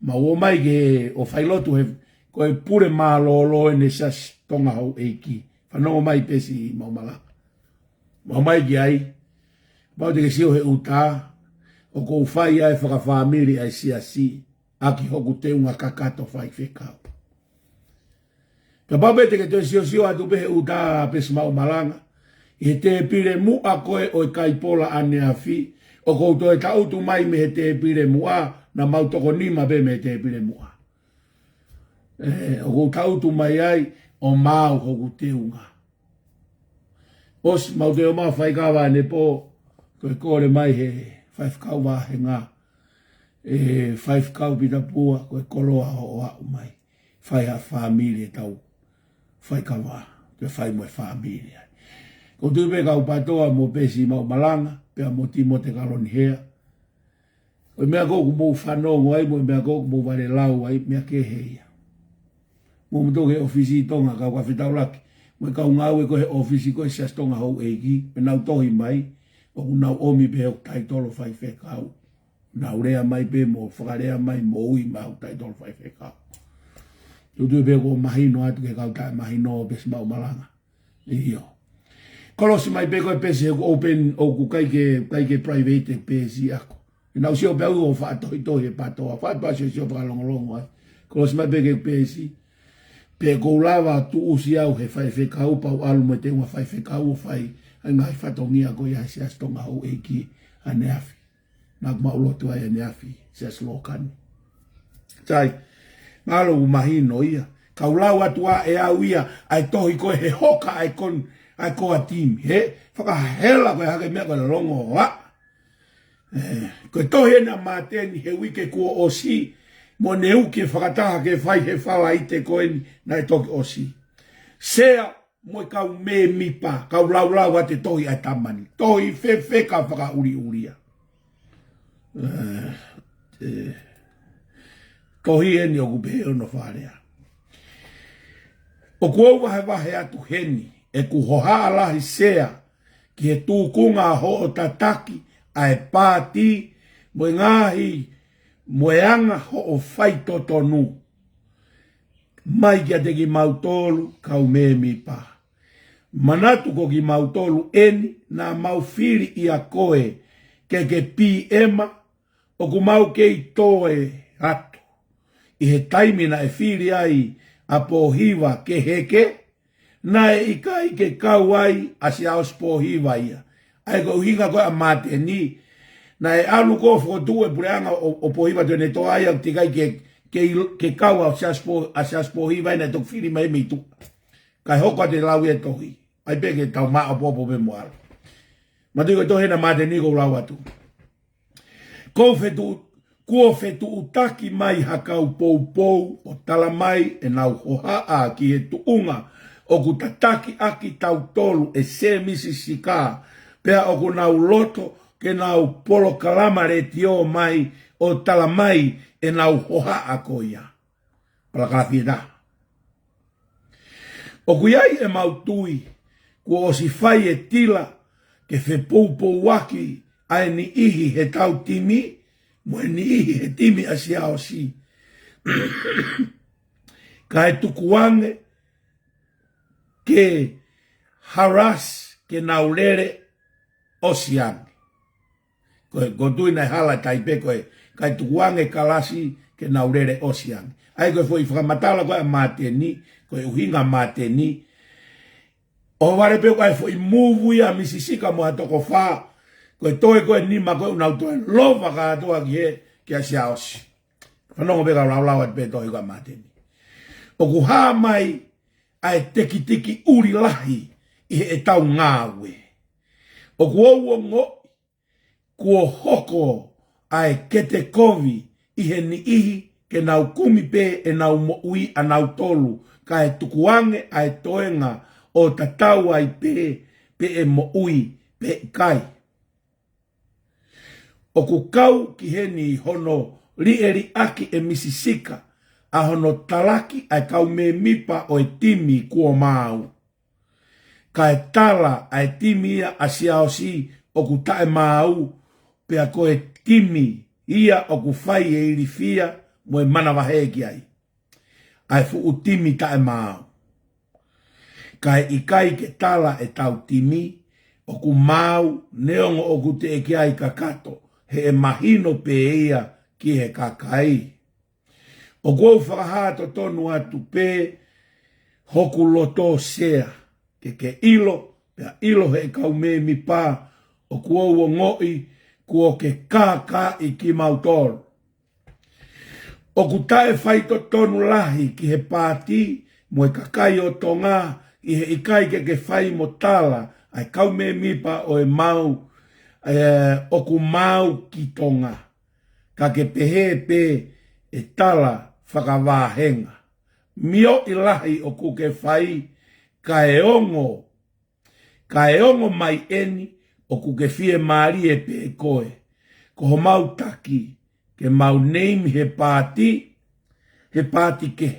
Ma o mai ke o whailotu he koe pure maa lo e ne sas tonga hau eiki. Whanongo mai pesi mau malaka. Ma mai ki ai. Pau te ke sio he uta. O kou whai ai whakawhamiri ai si. Aki hoku te unga kakato whai whekau. Ka pape te ke te sio atu pehe uta pesi mau malanga. I te pire mu a koe o i kaipola ane a fi. O koutou e tautu mai me he te pire mu a. Na mautoko nima be me te pire mu a. O kou tautu mai ai o mau hoku te unga. Os mau te o maa whaikawa ne po. Koe kore mai he whaifkau wahe ngā. Whaifkau pita pua koe koloa o au mai. Whai ha whamiri e tau. Whaikawa. Te whai moe whamiri ai. Ko tupe kau patoa mo pesi mau malanga, pia mo timo te kaloni hea. O mea koku mou whanongo ai, mo mea koku mou wale lau ai, mea ke heia. Mo mtoke ofisi tonga kau ka whitaulaki, Mo ka ngau e ko he office ko se stonga ho egi, me nau tohi mai, o nau omi pe o tai tolo fai fe kau. Nau rea mai pe mo whakarea mai mo ui mau tai tolo fai fe kau. Tutu pe ko mahino atu ke kau tai mahino o pes mau malanga. Iyo. Kolosi mai pe ko e pese open o ku kai ke private e pesi ako. Nau si o pe au o whaatohi tohi e patoa. Whaatoa si o pa longolongo ai. Kolosi mai pe ke pesi. Pe ko lava tu usi au he fai fe kau pau alu me te ua fai fe kau o fai. Ai ngai whatongia ko ia se astonga ho eki ane afi. Nak maulotu ai ane afi se aslokani. Tai. Malo umahino ia. Kau lau atua e au ia. Ai tohi koe he hoka ai kon. Ai koa timi. He. Whakahela koe hake mea koe longo wa. Koe tohi ena mateni he wike kua osi. Mo ne uke whakataha ke whai he whawa i te koe ni. Na e toki osi. Sea mo kau me mipa. Kau lau lau a te tohi ai tamani. Tohi fe ka whaka uri uria. Tohi eni o kupe ono wharea. O kua wahe atu heni, e ku hoha alahi sea, ki he tūkunga ho o tataki, a e pāti, mo ngahi, mo anga ho o whai totonu. Mai kia te ki mautolu, kau me mi pā. Manatu ko ki mautolu eni, na maufiri i a koe, ke pi ema, o ku mau kei toe hatu. I he taimina e whiri ai a pōhiwa ke heke, na e ikai ke kauai a si aos pōhiwa ia. Ai ko hinga koe a mate ni, na e alu ko whotu e pureanga o pōhiwa tōne tō ai au tikai ke kaua a si aos pōhiwa ina tok whiri mai mitu. Kai hoko te lau e tohi. Ai peke tau maa popo me moara. Matu koe tohe na mate ni ko lau atu. Kua whetu utaki mai hakau pou o tala mai e nau hohaa ki he tuunga o ku tataki aki tau tolu e se misi sika pea o ku nau loto ke nau polo kalamare tio mai o tala mai e nau hohaa koia. Palakala pieta. O ku iai e mautui kua o si fai e tila ke whe pou waki ai ni ihi he tau timi mo ni ihi he timi asi ao si. Ka e tukuange ke haras ke naulere osiange. Ko tui nai hala taipe koe ka e tukuange kalasi ke naulere osiange. Ai koe fo i whakamatala koe a mateni, koe uhinga mateni. O ware pe koe fo i muvu ia misisika mo hatoko whaa. Koe toe koe nima koe unau toe lova ka atoa ki he ki a sia osi. Whanongo peka lau at pe toe koe mateni. O ku haa mai a e teki uri lahi i he e tau ngāwe. O ku ouo ngo kua hoko a e kete kovi i he ni ihi ke nau kumi pe e nau moui a nau tolu ka e tukuange a e toenga o tatau ai pe e moui pe kai. O ku kau ki he ni hono lieri aki e misisika a hono talaki a kau me mipa o e timi kua mau. Ka e tala a e timi ia a siao si o ku tae mau pe a ko e timi ia o ku fai e irifia mo e mana wahe ki ai. Ai fu u timi tae mau. Ka e ikai ke tala e tau timi o ku mau neongo o ku te eki ai kakato. He e mahino pe ia ki he kakai. O kou whakahato tonu atu pe hoku loto sea. Ke ilo, pea ilo he kau me mi pā. O kou o ngoi, kuo ke kaka i ki mautoro. O ku tae whaito tonu lahi ki he pāti, mo e kakai o tonga, i he ikai ke whai mo tala, ai kau me mi pā o e mau, o ku mau ki tonga. Ka ke pehe pe e tala whakawāhenga. Mio i lahi o ku ke whai ka e ongo mai eni o ku ke fie maari e pe e koe. Ko ho mau taki ke mau neimi he pāti ke.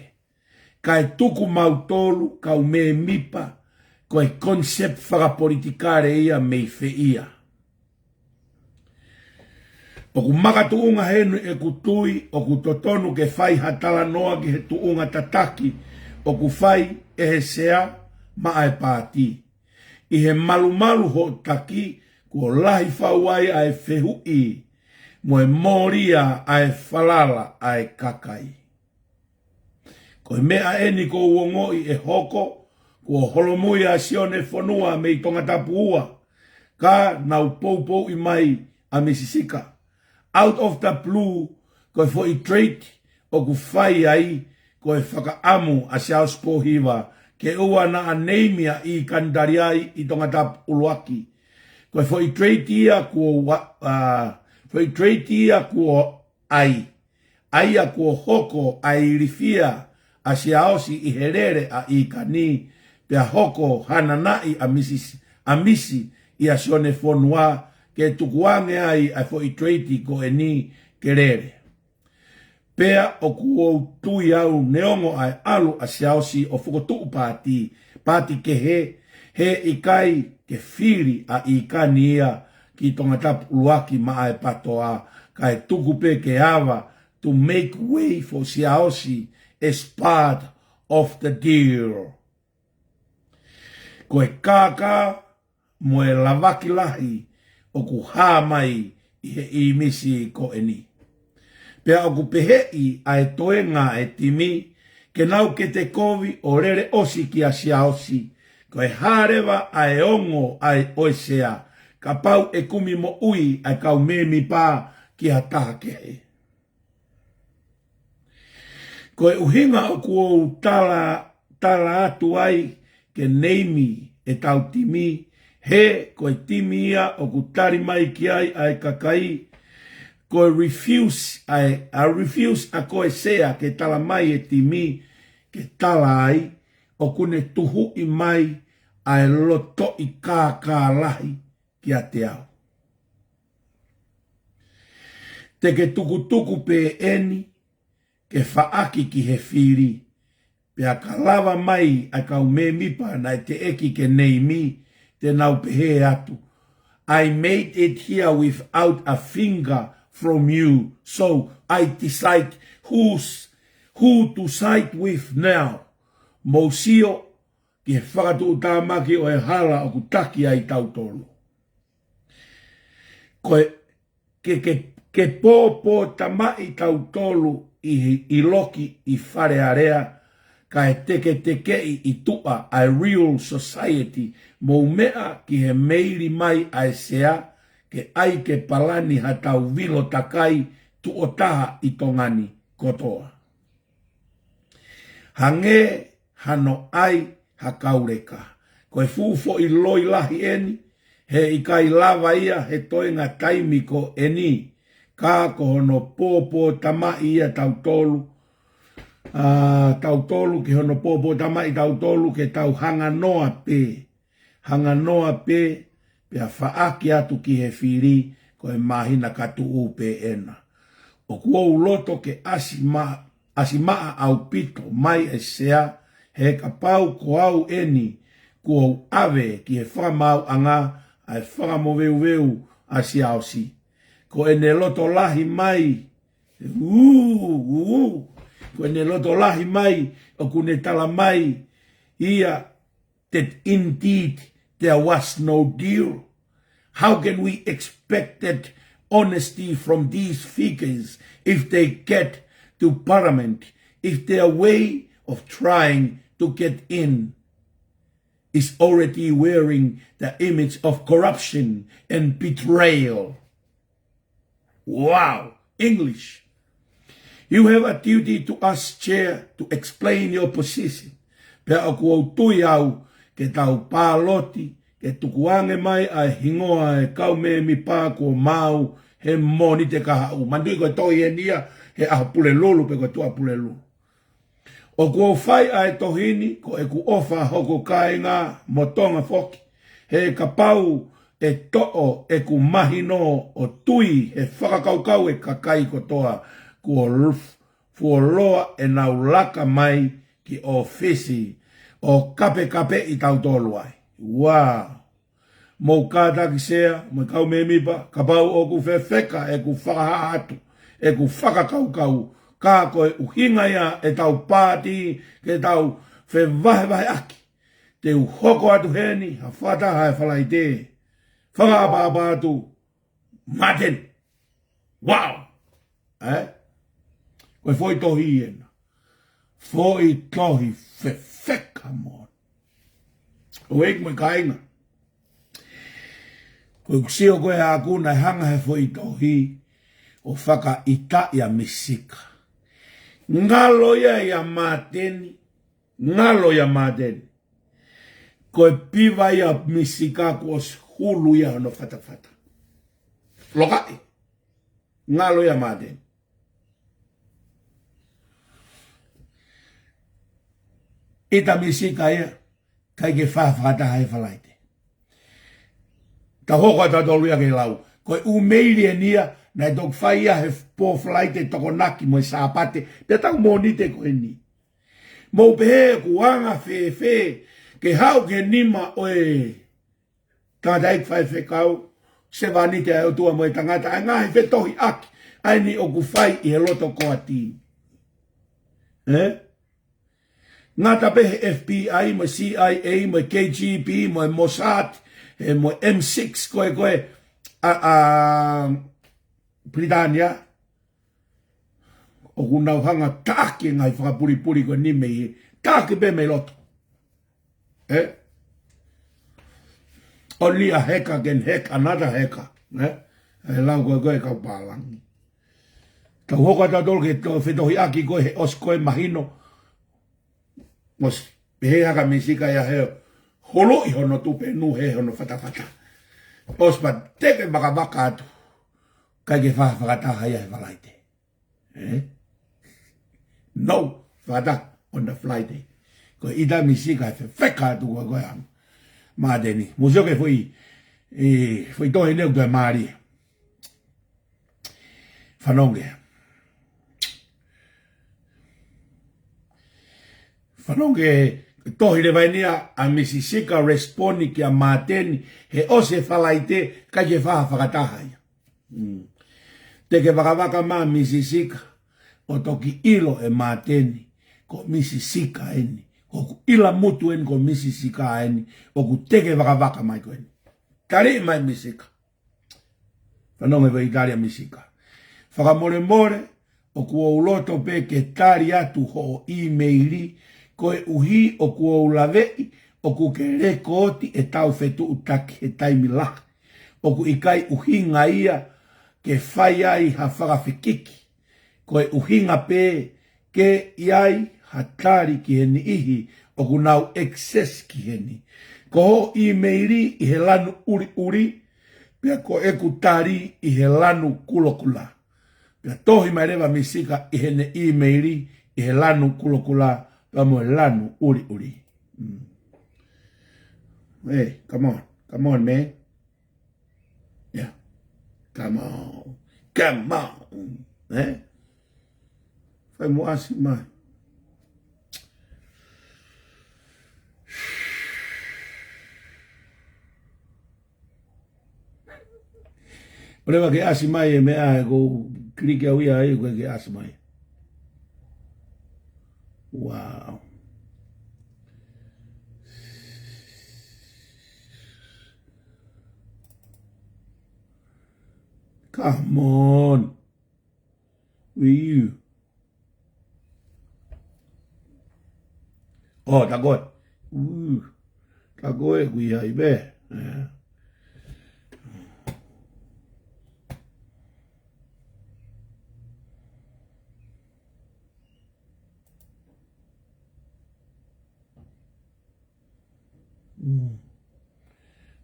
Ka e tuku mau tolu kau me mipa ko e concept whakapolitikare ia mei fe ia. O ku makatuunga henu e ku tui o ku totonu ke whai hatala noa ki he tuunga tataki o ku whai e he sea maa e pāti. I he malu ho taki ku o lahi whauai a e whehui mo e moria a e whalala a e kakai. Ko e mea eni ko uongoi e hoko ku o holomui a sione whanua me i tonga tapua ka nau poupou i mai a Mississika. Out of the blue, ko e fo i trade o ku whai ai ko e whakaamu a Charles Pohiva ke ua na a neimia i kandari ai i tonga tap uluaki. Ko e fo i trade ia kuo ai. Ai a kuo hoko ai rifia a siaosi i herere a i kani pia hoko hananai a misi i a sione fonua ke tukuange ai a fo i treiti ko e ni kerere. Pea o kuo tui au neongo ai alu a siaosi o fukotuu pāti ke he ikai ke whiri a i kani ia ki tonga tapu uluaki maa e patoa ka e tukupe ke awa to make way for siaosi as part of the deal. Ko e kaka mo e lavaki lahi o ku hā mai i he i misi ko e ni. Pea o ku pehei a e toenga e timi ke nau ke te kovi o rere osi ki a siaosi ko e hārewa a e ongo a e oesea ka pau e kumi mo ui a kau memi pā ki a taha ke he. Ko e uhinga o kuo tala atu ai ke neimi e tau timi he ko e timi ia o ku tari mai ki ai ai kakai ko e refuse a ko e sea ke tala mai e timi ke tala ai o kune tuhu i mai ai loto i kā lahi ki a te au. Te ke tukutuku pe eni ke whaaki ki he whiri pe a ka lava mai a kau me mipa na te eki ke nei mi te nau pehe atu. I made it here without a finger from you, so I decide who to side with now. Mosio ki he whakatu utamaki o e hala o kutaki ai tautolo. Koe ke pōpō tamai tautolo i loki i whare area ka e teke i tua a real society mo mea ki he meiri mai a sea ke ai ke palani ha tau vilo takai tu o taha i tongani kotoa. Hange hano ai ha kaureka. Koe fufo i loi lahi eni, he i kai lava ia he toenga taimi ko eni, ka ko hono pōpō tamai ia tautolu, tautolu ke hono pōpō tamai tautolu ke tau hanga noa pe a whaaki atu ki he whiri ko e mahina katu upe ena. O kua uloto ke asimaa au pito mai e sea he ka pau ko au eni kua ave ki he whamau anga ai whakamoweu a siaosi. Ko ene loto lahi mai ko ene loto lahi mai o kune tala mai ia that indeed there was no deal. How can we expect that honesty from these figures if they get to parliament, if their way of trying to get in is already wearing the image of corruption and betrayal? Wow, English. You have a duty to us, Chair, to explain your position. Pea o kua tui au ke tau pāloti, ke tukuange mai a hingoa e kau me mi pā kua mau he moni te kaha u. Mandui koe toi e nia he aha pule lulu pe koe tua pule lulu. O kua whai a e tohini ko e ku ofa hoko kainga mo tonga foki. He ka pau e to'o e ku mahino o tui he whakakaukau e kakai kotoa kua fuoloa e nau laka mai ki ofisi o kape I tau tolu ai. Wow. Mo kata ki sea, mo kau me mipa, ka pau o ku whewheka e ku whakaha atu, e ku whakakau, ka koe uhinga ia e tau pāti, ke tau whewahe aki. Te uhoko atu heni, ha whataha e whalai te. Whakapa atu, maten. Wow! Koe foi tohi ena. Foi tohi whewheka mo. O eik mo kainga. Koe kusio koe a kuna e hanga he foi tohi o whaka ita ia misika. Ngalo ia mateni. Ngalo ia mateni. Koe piva ia misika kos hulu ia no fata. Lokai. Ngalo ia mateni. Ita misika ia. Kai ke whawhata hai whalaite. Ta hoko ta tolu ia ke lau. Koe umeiri e nia, na tok whaia he po whalaite toko naki mo sāpate, pe tau monite koe ni. Mo pehe kuanga whe, ke hau ke nima oe, tangata ik whai kau, se vanite ai o tua mo e tangata, ai ngahi whe tohi aki, ai ni o ku whai I he loto koa tini. Ngata pehe FBI, mo CIA, mo KGB, mo Mossad, mo M6 koe Britania o kunau hanga tāke ngai whakapuripuri koe ni mei tāke pe me loto only a hacker can hack another hacker e lau koe kau pālangi tau hoka tātol ke tō whetohi aki koe he os koe mahino mos pehe haka misika ia heo holo I hono tupe nu he hono fata. Ospa teke baka atu. Kai ke whakataha ia he walaite. No, fata on the flight day. Ko ida misika he wheka atu koe anu. Maadeni. Musio ke foi tohi neu tue maari. Whanonge tohi le vainia a misisika respondi ki a mateni he ose whalaite kai ke whakataha ia. Te ke wakawaka maa misisika o toki ilo e mateni ko misisika eni. O ila mutu eni ko misisika eni. O ku teke wakawaka mai ko eni. Tari mai misika. Whanonge ve Italia misika. Whakamore o kua uloto pe ke tari atu ho emaili koe uhi o kua ulawei o ku ke rekoti e tau fetu utaki e taimi laki. O ku ikai uhinga ia ke whai ai ha whakawhikiki. Koe uhinga pe ke iai hatari ki heni ihi o ku nau excess ki heni. Ko ho emaili I he lanu uri pia ko eku tari I he lanu kulokula. Pia tohi mai rewa misika I hene emaili I he lanu kulokula. Vamos lanu uri. Hey, come on, man. Yeah, come on. Fai mo asi mai. Oleva ke asi mai e mea ko klike au ia ai ko ke asi mai. Wow. Come on. With you. Oh, tá good. Tá good, we are there.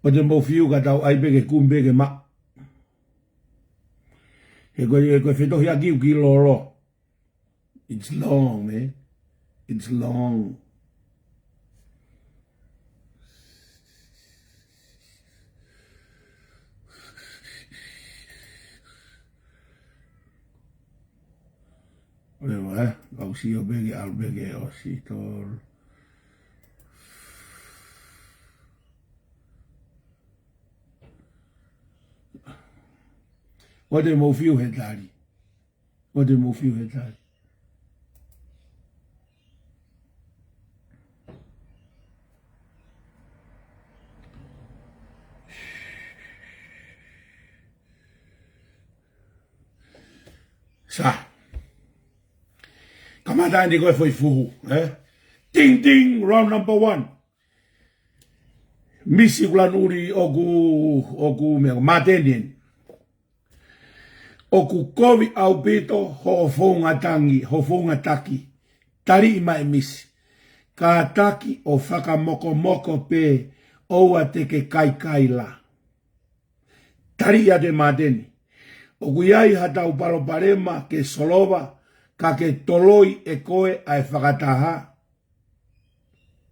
But the more few got out, I beg a coon beg a map. He go if you don't give kilo. It's long, man. It's long. Whatever, I'll see your big, I'll beg a or see tall. O te mo fiu he tari. O te mo fiu he tari. Sa. Kamata ni koe foi fuhu. Ding ding, round number 1. Misi kulan uri oku mea matenien. Oku kovi au pito ho fonga tangi, ho fonga taki. Tari ima e misi. Ka taki o whaka moko moko pe oua teke kai kai la. Tari ia te mateni. Oku iai hatau paloparema ke solova ka ke toloi e koe ai whakataha.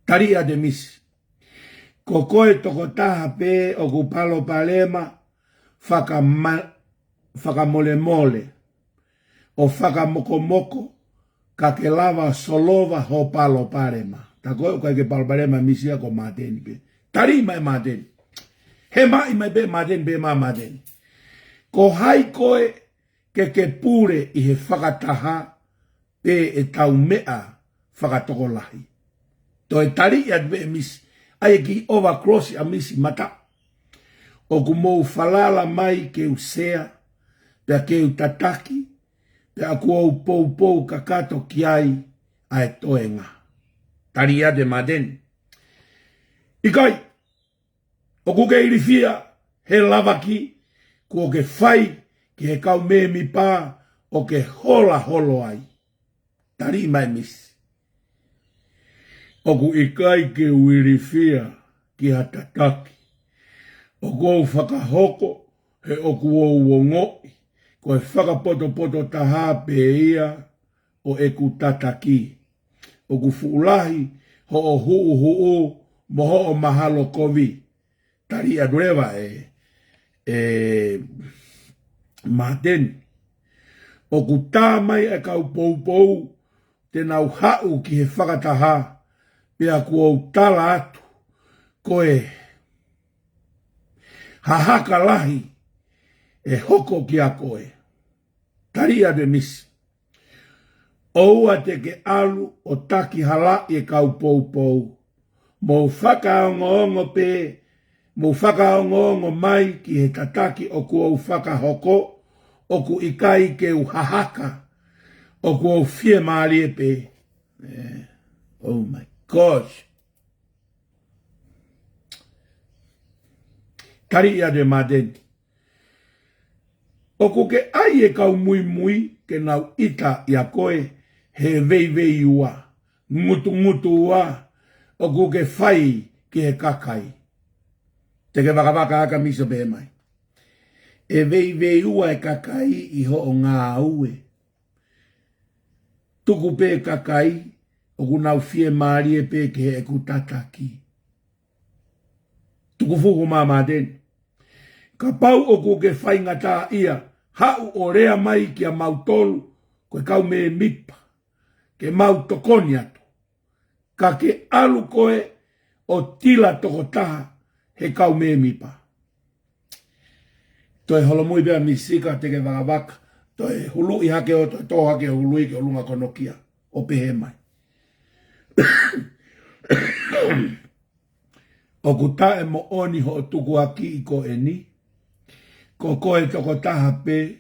Tari ia te misi. Ko koe toko taha pe oku paloparema whaka mole mole. O whaka moko moko ka ke lava solova ho paloparema. Ta koe o ke paloparema misia ko mateni pe. Tari mai mateni. He mai mai pe mateni pe ma mateni. Ko hai koe ke pure i he whakataha pe e tau mea whakatoko lahi. To e tari ia te misi. Ai ki overcross a misi mata. O ku mou falala mai ke usea, pe a ke utataki, pe a ku au pou kakato ki ai a e toenga. Tari ia te maden. Ikai, o ku ke irifia he lavaki, ku o ke fai ki he kau me mi pā o ke hola holo ai. Tari mai misi. Oku ikai ke uirifia ki hatataki. Oku au whakahoko he oku au wongoi. Ko e whakapoto taha pe ia o eku tataki. Oku fuulahi ho o huu moho o mahalo kovi. Tari adreva mateni. Oku tāmai e kau pou te nau hau ki he whakataha. Pea ku au tala atu, koe hahaka lahi e hoko ki a koe. Taria de misi. Oua te ke alu o taki hala e kau pou. Mo whakaongo pe, mo whakaongo mai ki he tataki o ku au whakahoko, o ku ikai ke u hahaka, o ku au fie maari e pe. Oh my gosh. Tari ia de madenti. Oku ke ai e kau mui ke nau ita ia koe he vei ua. Ngutu ua. Oku ke fai ki he kakai. Te ke waka aka miso be mai. E vei ua e kakai i ho o ngā ue. Tuku pe kakai. Oku nau fie maari e pe ke he ku tataki. Tuku fuku mama den. Ka pau oku ke whaingata ia. Hau o rea mai ki a mautolu. Koe kau me mipa. Ke mau tokoni atu. Ka ke alu koe o tila toko taha. He kau me mipa. Toi holomui bea misika te ke waka. Toi hulu i hake o toi tō hake hulu i ke o lunga konokia. O pehe mai. O ku tae mo oni ho tuku aki i ko e ni. Ko koe toko taha pe.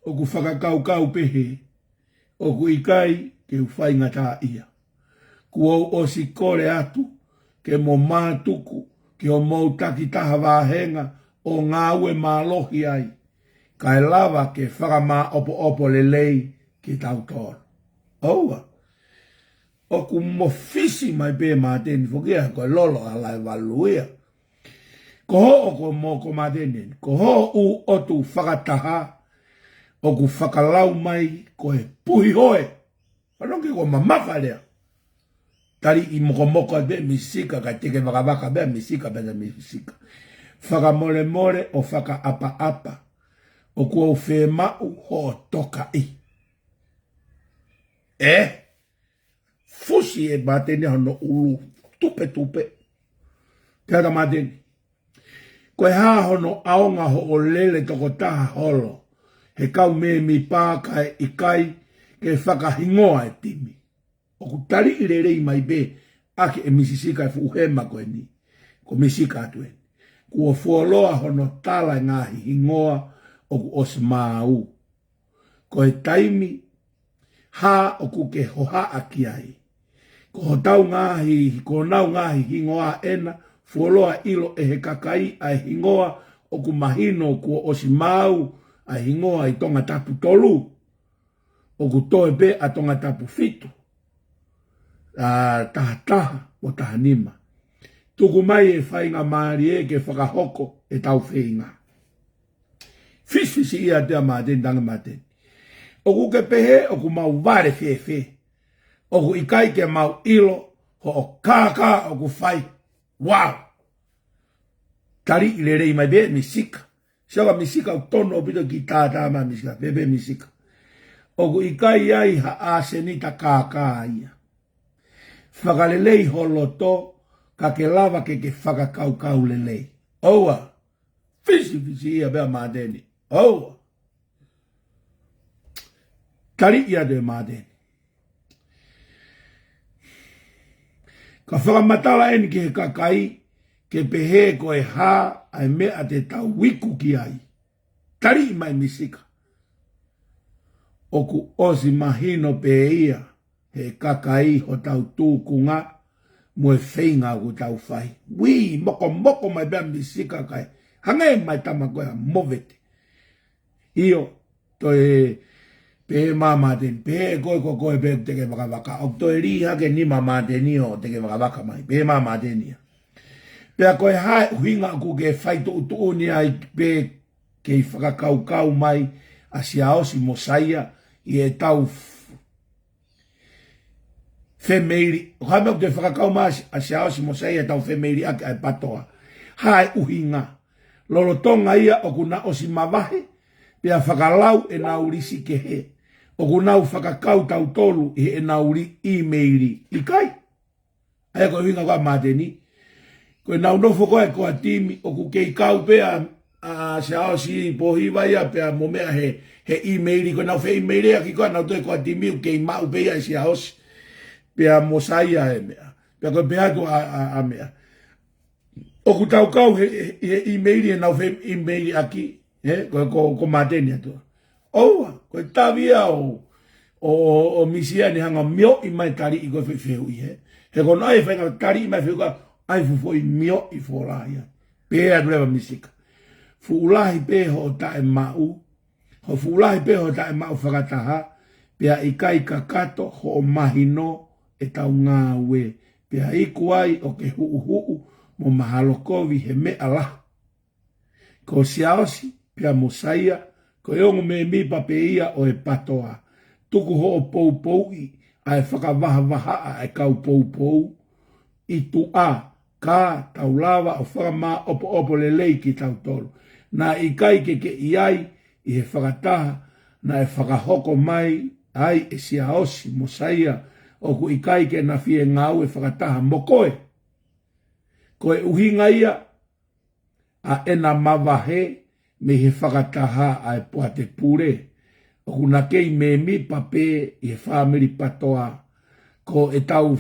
O ku whakakau pehe. O ku ikai ke uwhainga tā ia. Ku au osi kore atu. Ke mo mātuku. Ke o mau taki taha wāhenga. O ngā ue mālohi ai. Kai lava ke whakamā opo lelei ki tau tōru. Oua. O ku mofisi mai pe mateni fokia ko lolo ala evaluia. Ko ho o ko mo ko mateni. Ko ho u otu whakataha. O ku whakalau mai ko e puhi hoe. Anongi ko mamaka lea. Tari i moko be misika ka teke waka be misika be misika. Whakamole o whaka apa. O ku au whemau ho toka i. Fusi e mateni hano ulu tupe. Tere mateni. Koe haa hono aonga ho o lele toko taha holo. he kau me mi pā kai i kai ke whakahingoa e timi. O ku tari i re rei mai be ake e misisika e fuhema koe ni. Ko misika atu e. Kua fuoloa hono tala ngahi hingoa o ku os mau. Ko he taimi ha o ku ke hoha aki ai. Ko ho tau ngahi, ko nau ngahi hingoa ena, fuoloa ilo e he kakai ai hingoa o ku mahino kua osi mau ai hingoa i tonga tapu tolu. O ku toe pe a tonga tapu fitu. Taha o taha nima. Tuku mai e whainga maari e ke whakahoko e tau whainga. Fisfisi ia te a māteni tanga māteni. O ku ke pehe o ku mau ware whewhe. O ku ikai ke mau ilo ho o kākā o ku whai. Wow! Tari i le rei mai be misika. Sioka misika o tono o pito ki tātā ma misika. Bebe misika. O ku ikai ai ha āsenita kākā ia. Whakalelei holoto ka ke lava ke whakakaukau lelei. Oua. Fisi ia bea māteni. Oua. Tari ia te māteni. Ka whakamatala eni ke he kakai ke pehe ko e hā ai mea te tau wiku ki ai. Tari mai misika. Oku osi mahino pe ia he kakai ho tau tūkunga mo e whainga ku tau whai. Wii, moko mai bea misika kai. Hange mai tama koe a movete. Io, toi pe mamaten, pe koe pe teke waka. O toi riha ke ni mamaten io teke waka mai. Pe mamaten ia. Pea koe hae huinga ku ke whai tu ni ai pe ke whakakau mai a siaosi mosaia i e tau whemeiri. Hame o te whakakau mai a siaosi mosaia e tau whemeiri ake ai patoa. Hae uhinga. Lolo tonga ia o kuna osi mawahe, pia whakalau e naurisi ke he. O kuna whakakau tau tolu e nauri e-maili i kai. Aia koe winga kwa mateni. Koe nau nofo koe koa timi o ku kei kau pia a siao si pohiwa ia pia momea he e-maili. Koe nau whe e-maili aki koe nau toi koa timi o kei mau pia i siao si. Pia mosaia e mea. Pia koe pia tu a mea. O ku tau kau he e-maili e nau whe e-maili aki. Ko mateni atua. Oua, koe tawia o misia ni hanga mio i mai tari i koe whewhi he. He kono ai whenga tari i mai whewhi ka ai fufoi mio i whorahia. Pea drewa misika. Fuulahi pe ho tae mau. Ho fuulahi pe ho tae mau whakataha. Pea i kai kakato ho mahino e tau ngā ue. Pea i kuai o ke huu mo mahalokovi he mea lah. Ko siaosi, pia mosaia, ko eongo me mipa pe ia o e patoa. Tuku ho o pou i, ai whakavaha ai kau pou. I tu a, ka tau lava o whakama opo lelei ki tau tolu. Nā i kai ke iai, i he whakataha, nā e whakahoko mai, ai e siaosi, mosaia, o ku i kai ke na fie ngau e whakataha mokoe. Ko e uhinga ia, a ena mawahe me he whakataha ai puate pure. O kuna kei me mi pape i he whamiri patoa. Ko e tau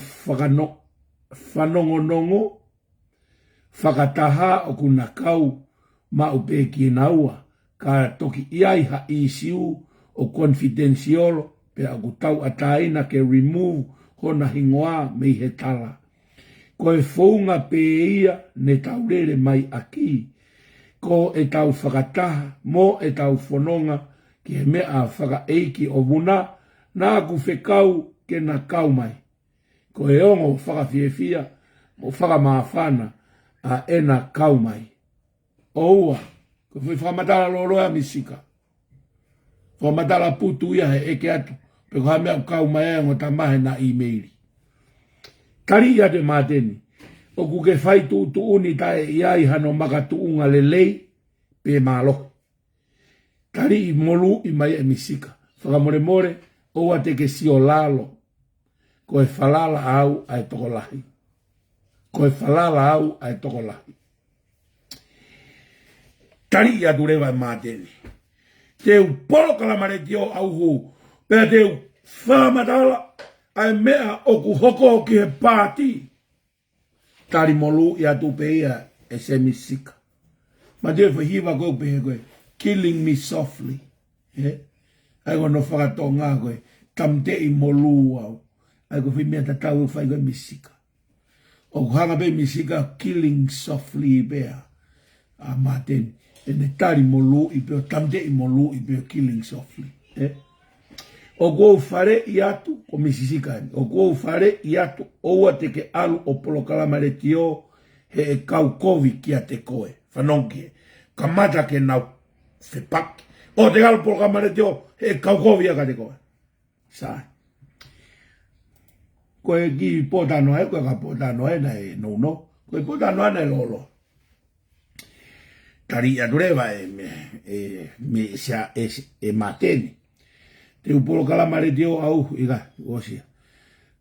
whanongonongo. Whakataha o kuna kau ma upe ki naua. Ka toki iai ha i siu o confidentiolo. Pe a tau ataina ke remove hona hingoa me he tala. Ko e whaunga pe ia ne taurere mai aki. Ko e tau whakataha, mo e tau whanonga ki he mea whakaeiki o muna, nā ku whekau ke na kau mai. Ko e ongo whakawhiewhia, mo whakamāwhana a ena kau mai. Oua, ko whamatala loroa misika. Whamatala putu ia he eke atu, pe ko ha mea kau mai e ngota mahe na e-maili. Kari ia te māteni. O ku ke whai tu uni tae iai hano maka tuunga lelei pe malo. Kari i molu i mai e misika. Whakamore o a te ke sio lalo. Ko e whalala au ai toko lahi. Ko e whalala au ai toko lahi. Kari ia tu rewa māteni. Teu polo kalamare tio au hu. Pea teu whamatala. Ai mea o ku hoko ki he pāti. Tari molu i atu pe ia e se misika. Ma teo whahiwa koe pe he koe. Killing me softly. Ai ko no whakato ngā koe. Tamte i molu au. Ai ko whimea tatau u whai koe misika. O hanga pe misika killing softly bea. A maten. E ne tari molu i peo tamte i molu i peo killing softly. O kou whare i atu o misisika. O kou whare i atu oua te ke alu o polo kalamare tio he e kau kovi ki a te koe. Whanonki. Ka mata ke nau whepaki. O te alu polo kalamare tio he e kau kovi a ka te koe. Sai. Koe ki potano e, koe ka potano e na e no. Koe potano ana e lolo. Tari adurewa me sia e mateni. Te upolo kalamare tio au iga osia.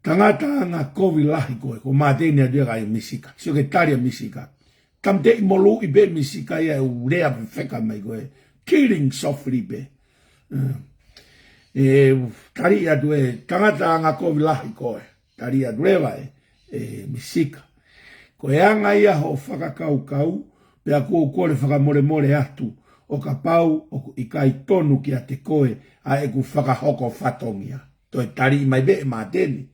Tangata nga kovi lahi koe, ko mateni adurewa e misika. Sio ke taria misika. Tamte i molu i be misika ia urea wheka mai koe. Killing softly be. Tari adue, tangata nga kovi lahi koe. Tari adurewa e misika. Koe anga ia ho whakakau. Pea kua kore whakamore atu o ka pau o i kai tonu ki a te koe a e ku whakahoko whatongia. Toi tari i mai be e mateni.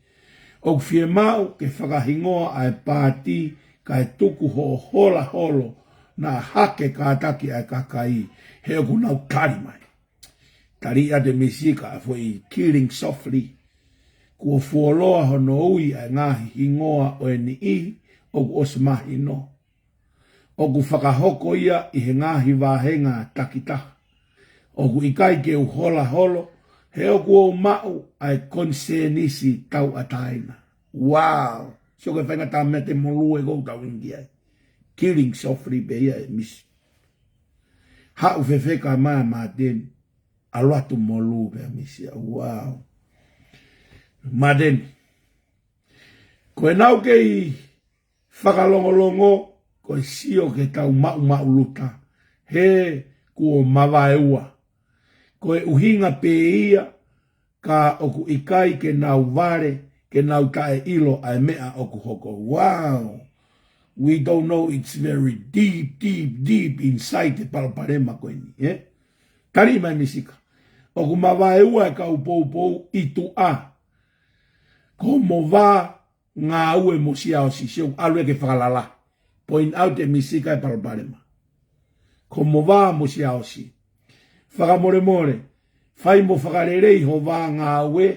O ku fie mau ke whakahingoa a e pāti ka e tuku ho hola holo na hake ka ataki a e kakai he o ku nau tari mai. Tari a te misika a fwoi killing softly. Kua fuoloa hono ui a ngahi hingoa o e ni ihi o ku osmahi no. O ku whakahoko ia i he ngahi wāhenga takitaha. O ku ikai ke uhola holo, he o ku o mau ai konsenisi tau ataina. Wow! Sio ke whainga tā mea te molu e kou tau ingi ai. Killing softly pe ia e misi. Hau whewheka maa maa teni, aluatu molu pe misi. Wow! Maa teni. Koe nau ke i whakalongolongo, koe sio ke tau mau luta. He kuo mawaeua. Koe uhinga pe ia ka oku ikai ke nau vare, ke nau tae ilo ai mea oku hoko. Wow! We don't know, it's very deep inside te paraparema koe ni. Tari mai misika. Oku mawaeua e ka upou i tu a. Ko mo va ngā ue mo sia o si sio alue ke whakalala. Point out e misika e paraparema. Ko mo vā mo si aosi. Whakamore. Whai mo whakarerei ho vā ngā ue.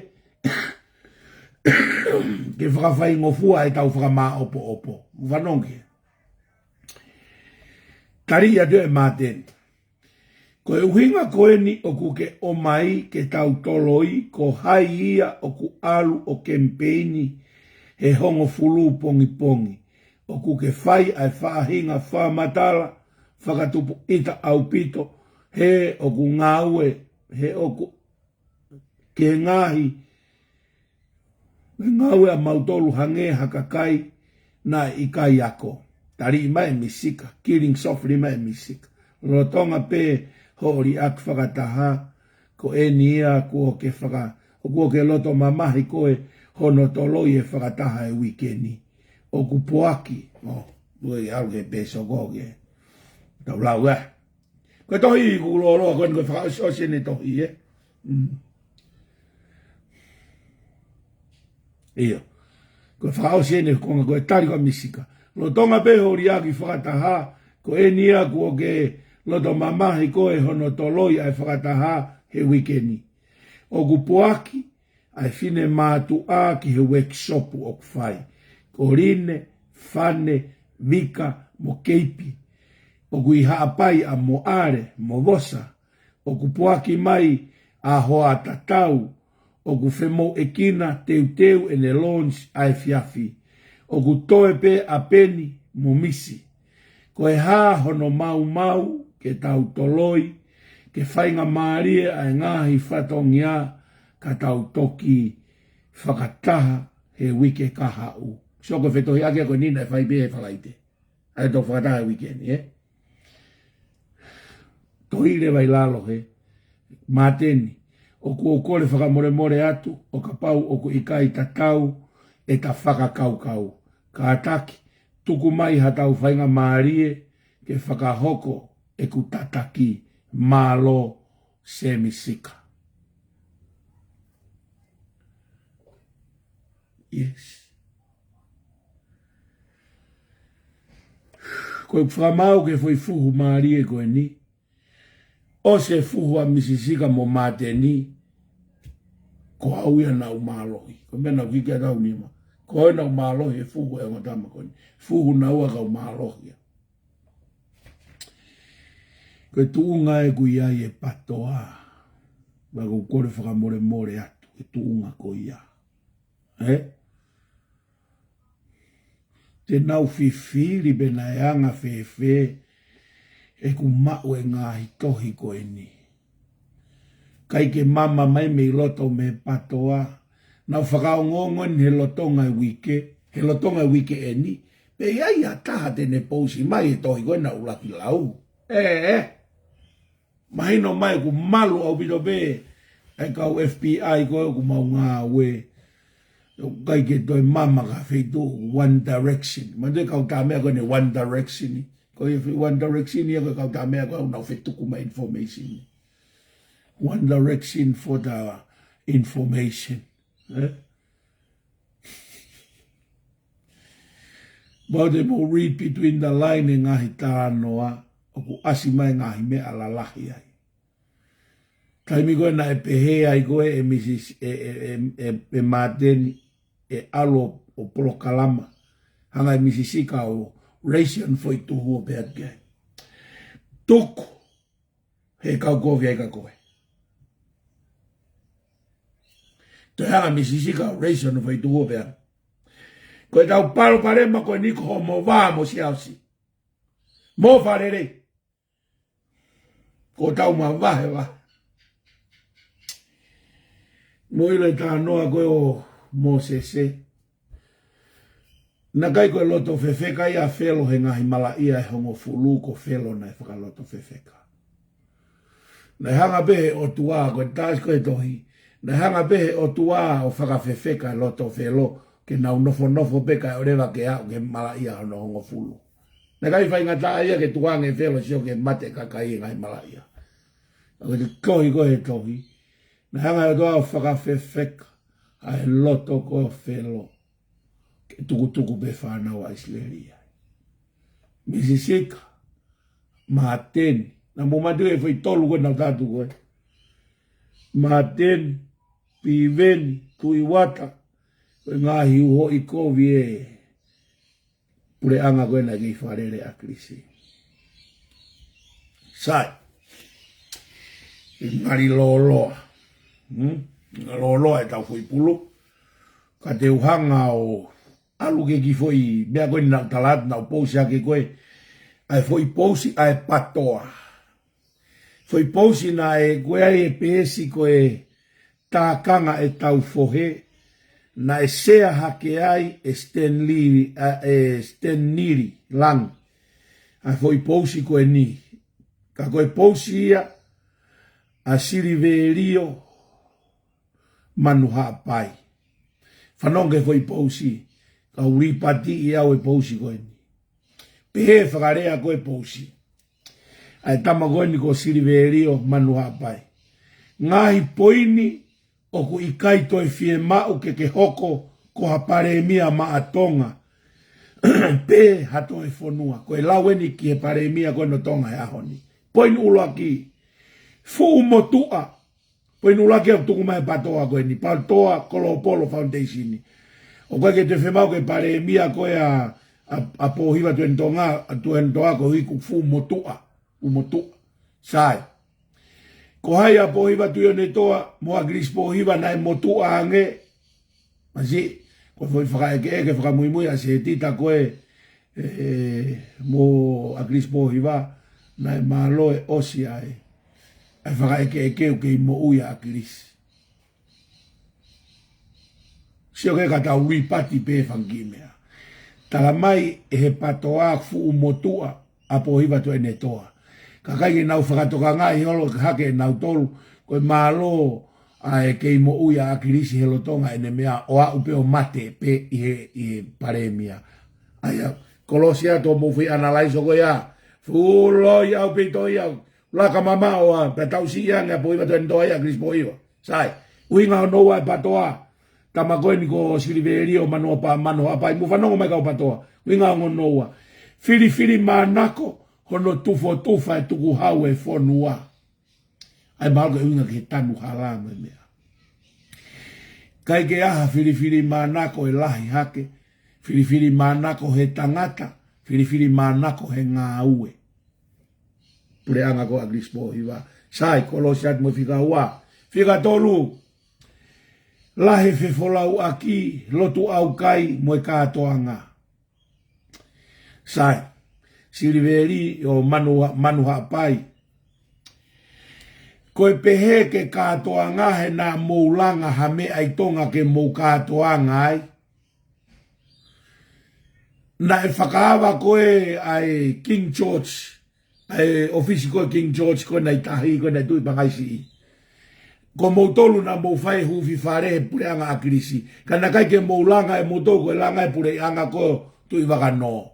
Ke whakawhai ngofua e tau whakamā opo. Whanonge. Tari a due māteni. Ko e uhinga koe ni o ku ke o mai ke tau toloi ko hai ia o ku alu o kempeini he hongo fulu pongi. O ku ke whai ai whaahinga whamatala, whakatupu ita au pito, he o ku ngāue, he o ku ke ngāhi, ngāue a mautolu hange hakakai na ikai ako. Tari mai misika, killing softly mai misika. Rotonga pe hori ak whakataha, ko e nia kua ke o kua ke loto mamahi koe, hono toloi e whakataha e wikeni. O ku poaki, ui au ke peso koke. Tau lau Koe tohi ku loroa koe koe whakaosose ne tohi Iyo. Koe whakaosose ne konga koe tari koe misika. Lo tonga pe hori aki whakataha, ko e nia kua ke loto mamahi koe hono toloi ai whakataha he wikeni. O ku poaki, ai fine mātu a ki he workshopu o ku whai. Ko rine, whane, vika, mo keipi. O ku i haapai a mo are, mo vosa. O ku puaki mai a hoa tatau. O ku whemo e kina teu e ne launch ai fiafi. O ku toe pe a peni mo misi. Ko e ha hono mau ke tau toloi. Ke whainga maarie ai ngahi whatongia ka tau toki whakataha he wike kaha u. So ko whetohi ake ko nina e whaipe e whalaite. Ai tō whakataha weekend, Tohire vai lalo he. mateni o ku o kole whakamore atu o ka pau o ku ikai tatau e ta whakakau ka ataki tuku mai hatau whainga maarie ke whakahoko e ku tataki malo semisika. Yes. Koe whamau ke foi fuhu maarie koe ni. O se fuhu a misisika mo mateni. Ko auia na umalohi. Ko mena kiki a tau nima. Ko na umalohi e fuhu e ngotama koe ni. Fuhu na ua ka umalohi. Koe tuunga e kuia e patoa. Wako kore whakamore atu. E tuunga ko ia. Te nau whiwhiri bena e anga whewhe e ku mau e ngā hitohi koe ni. Kai ke mama mai me loto me patoa. Nau whakao ngongon he lotonga e wike. He lotonga e wike e ni. Pe iai a taha tene pousi mai e tohi koe na ulaki lau. Mahino mai ku malu au bito be. E kau FBI koe ku mau ngā we. Kai ke toi mama ka whaitu One Direction. Ma te kau tā mea koe ne One Direction. Koe One Direction ia koe kau tā mea koe au nau whetuku ma information. One Direction for the information. Mau te mo read between the line e ngahi tānoa. O ku asi mai ngahi mea alalahi ai. Kai mi koe na e pehe ai koe e misis e mateni. E alo o polokalama hanga e misisika o ration foi tuhu o bad guy. Tuku he kau kovi ai ka koe. Te hanga misisika o ration foi tuhu o bad. Koe tau palo parema koe niko ho mo vaa mo siausi. Mo farere. Ko tau ma vahe va. Mo ile ta noa koe o mo se. Na kai koe loto whewheka ia whelo he ngahi mala ia e hongo fulu ko whelo na e whakaloto whewheka. Na hanga behe o tua koe tāsi koe tohi. Na hanga behe o tua o whakawhewheka e loto whelo ke nau nofo peka e orewa ke au ke mala ia hono hongo fulu. Na kai whainga taa ia ke tuange whelo sio ke mate kakai ngahi mala ia. Na koe te kohi tohi. Na hanga e toa o whakawhewheka. Ai loto ko whelo ke tuku be whanau a Isleria. Misisika, mateni, na momatu e whai tolu koe nau tātu koe. Mateni, piveni, tuiwata, koe ngahi uho i kovi e pure anga koe na ki wharere a krisi. Sai, ngari loloa. Loloa e tau fui pulu. Ka te uhanga o alu ke ki foi mea koe nau talat nau pousi ake koe. Ai foi pousi ai patoa. Foi pousi na e koe ai e pesi koe tākanga e tau fohe. Na e sea hake ai e steniri lang. Ai foi pousi koe ni. Ka koe pousi ia a siriverio manu hapai. Whanonge foi pousi. Ka uri pati i au e pousi koe ni. Pehe whakarea koe pousi. Ai tama koe ni ko siriverio manu hapai. Ngahi poini o ku ikai toi fie mau ke hoko ko hapare mia maatonga. Pe hato e whonua. Koe laweni ki he pare mia koe no tonga e ahoni. Poini ulaki. Fu motua. Poini ulaki au tuku mai patoa koe ni. Patoa Kolopolo Foundation. O koe ke te whemau ke pare mia koe a pohiwa tuen tonga ko hiku fu motua. Umotua. Sai. Ko hai a pohiwa tuione toa, moa gris pohiwa na e motua ange. Masi, ko foi whakaeke whakamuimui a se tita koe mo a gris pohiwa na e maloe osi ai. Ai whakaeke uke i mo uia a gris. Sio ke kata ui pati pe whangimea. Tala mai e he patoa fu umotua a pohiwa tuione toa. Ka kai nau whakatoka ngai holo hake nau tolu, koe malo ai ke mo uia akirisi he lotonga ene mea o a upe o mate pe i paremia. Aia, kolosia to mo fui analyze ko ya. Fulo ya upe to ya. La ka mama o a pe tau si ya nga po iba to endo ya kris po iba. Sai, uinga no wa patoa. Tama koe ni ko Silverio mano pa mano apa i mo fanongo mai ka patoa. Uinga no wa. Fili manako hono tufo tufa e tuku hau e fonua. Ai malko e unga ke tanu halama e mea. Kai ke aha fili manako e lahi hake. Fili manako he tangata. Fili manako he ngā ue. Pure anga ko agrispo hiwa. Sai kolosiat mo fika ua. Fika tolu. Lahe fe folau aki. Lotu au kai mo e kātoanga. Sai. Silveri o manu hapai. Koe pehe ke kātoanga he nā moulanga ha me ai tonga ke mou kātoanga ai. Na e whakaawa koe ai King George, ai ofisi koe King George koe nei tahi koe nei tui pangaisi. Ko mou tolu na mou whai hufi whare he pure anga akirisi. Kana kai ke moulanga e mou tolu koe langa e pure anga koe tui waka no.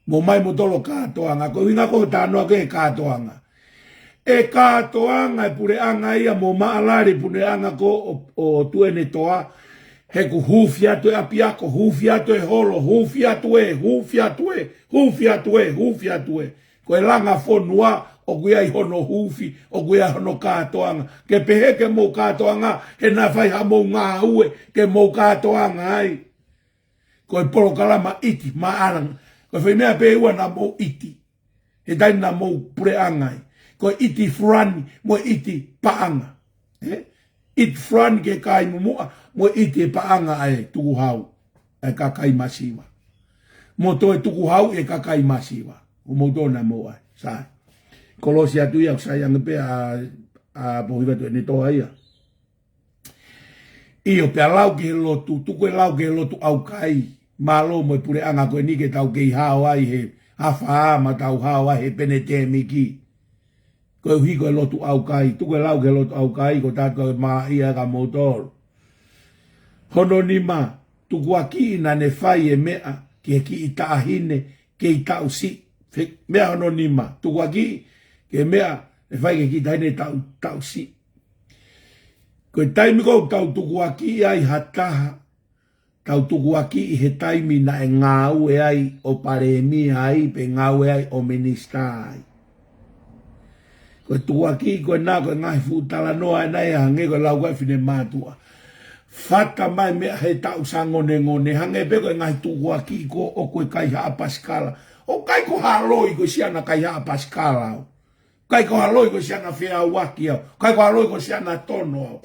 Mo mai mo tolo kātoanga, ko inga ko tānoa ke kātoanga. E kātoanga e pure anga ia mo maalari pure anga ko o tuene toa, he ku hufi atu e apiako, hufi atu e holo, hufi atu e. Ko e langa fonua, o kuia i hono hufi, o kuia hono kātoanga. Ke pehe ke mou kātoanga, he na whai ha mou ngā ue, ke mou kātoanga ai. Ko e polo kalama iti, maaranga. Ko whai mea pe ua na mou iti. He taini na mou pure angai. Ko iti frani, mo iti paanga. It frani ke kai mumua, mo iti paanga ai tuku hau. E kakai masiwa. Mo to e tuku hau e kakai masiwa. O mo to na mo ai. Sai. Kolosia tu ia sayang pe a pohiva tu ene toa ia. Io pe lau ke lotu, tuku e lau ke lotu au kai. Malo mo pure anga ko ni ke tau ke hao ai he hafa ma tau hao ai he penete miki ko hi ko lotu au kai tu ko lau ke lotu au kai ko ta ko ma ia ka motor hono ni ma tu ko aki na ne fai e mea ke ki ita hine ke tau si mea hono ni ma tu ko aki ke mea ne fai ke ki ta hine tau si ko tai mi ko tau tu ko aki ai hataha Tau tuku aki i he taimi na e ngā ue ai o paremi ai pe ngā ue ai o minista ai. Koe tuku aki koe nā koe ngahi futala noa e nai hange koe lau koe whine mātua. Fata mai mea he tau sa ngone hange pe koe ngahi tuku aki ko o koe kai haa paskala. O kai ko haloi koe siana kai haa paskala au. Kai ko haloi koe siana whea waki au. Kai ko haloi koe siana tono au.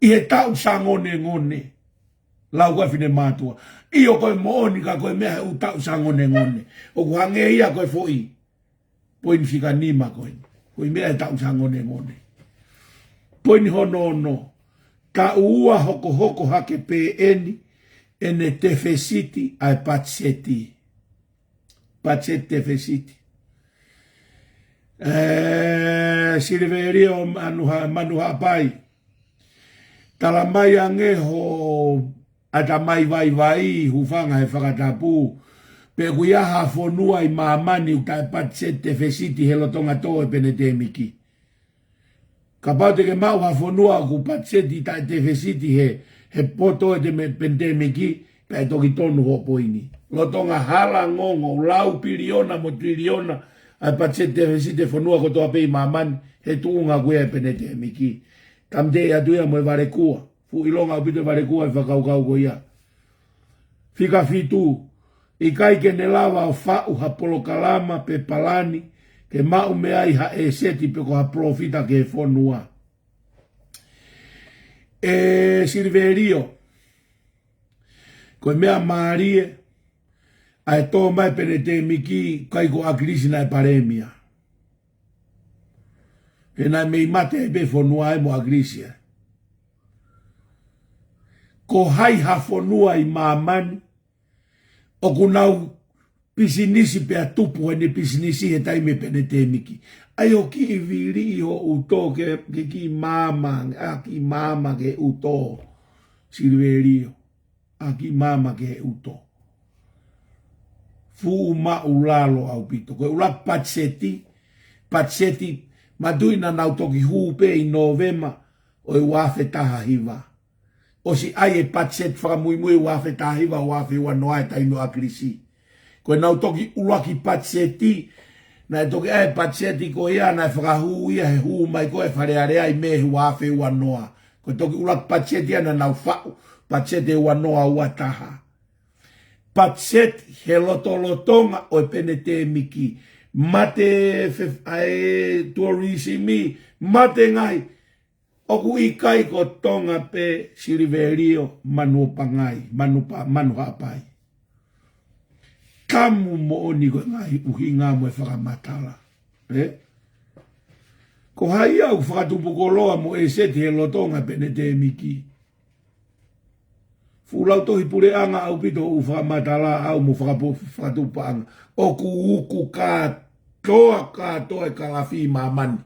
I he tau sa ngone. Lau koe whine mātua. Io koe mooni ka koe mea he utau sa ngone. O ku hange ia koe foi. Poini whika nima koe. Koe mea he tau sa ngone. Poini hono. Ka ua hoko hake pe ene tefesiti ai patseti. Patseti tefesiti. Silverio manuha pai. Talamai angeho ata mai vai hufanga he whakatapu. Pe kuia ha fonua i maamani uta e patsete tefesiti he lotonga to e penete miki. Ka pau te ke mau ha fonua ku patseti ta tefesiti he poto e te penete miki pe toki tonu ho poini. Lotonga hala ngongo lau piriona mo triliona a patsete tefesiti fonua ko toa pe i maamani he tuunga kuia e penete miki. Tamte ya tuia mo e varekua. Fu ilonga upito varekua e whakaukau ko ia. Fika fitu. I kai ke ne lawa o whau ha polo kalama pe palani. Ke mau mea i ha e seti pe ko ha profita ke fonua. Silverio. Ko mea maarie. A e tō mai penete miki kai ko akirisi na e paremia. E nai mei mate e be fonua e mo agrisia. Ko hai ha fonua i mamani, o kunau pisinisi pe atupu ene pisinisi he taime pene te miki. Ai o ki i viri ho uto ke ki mama, a ki mama ke uto. Silverio, a ki mama ke uto. Fu ma ulalo au pito. Koe ula patseti maduina nau toki hupe i novema o i wafe taha hiva. O si ai e patset whakamui wafe taha hiva o wafe wanoa e taino a krisi. Koe nau toki ulaki patseti, na e toki ai patseti ko ia na e whakahu ia he hu mai koe wharearea i me wafe wanoa. Koe toki ulaki patseti ana nau whau, patseti wanoa ua taha. Patset he lotolotonga o e pene te miki. Mate tourismi, mate ngai. Oku ikai ko tonga pe Silverio manu pangai, manu hapai. Kamu mo oni ko ngai uhinga mo e whakamatala. Ko hai au whakatupukoloa mo e seti he lotonga pene te miki. Fulau tohi pure anga au pito u whakamatala au mo whakatupanga. Oku uku katoa e kalafi mamani.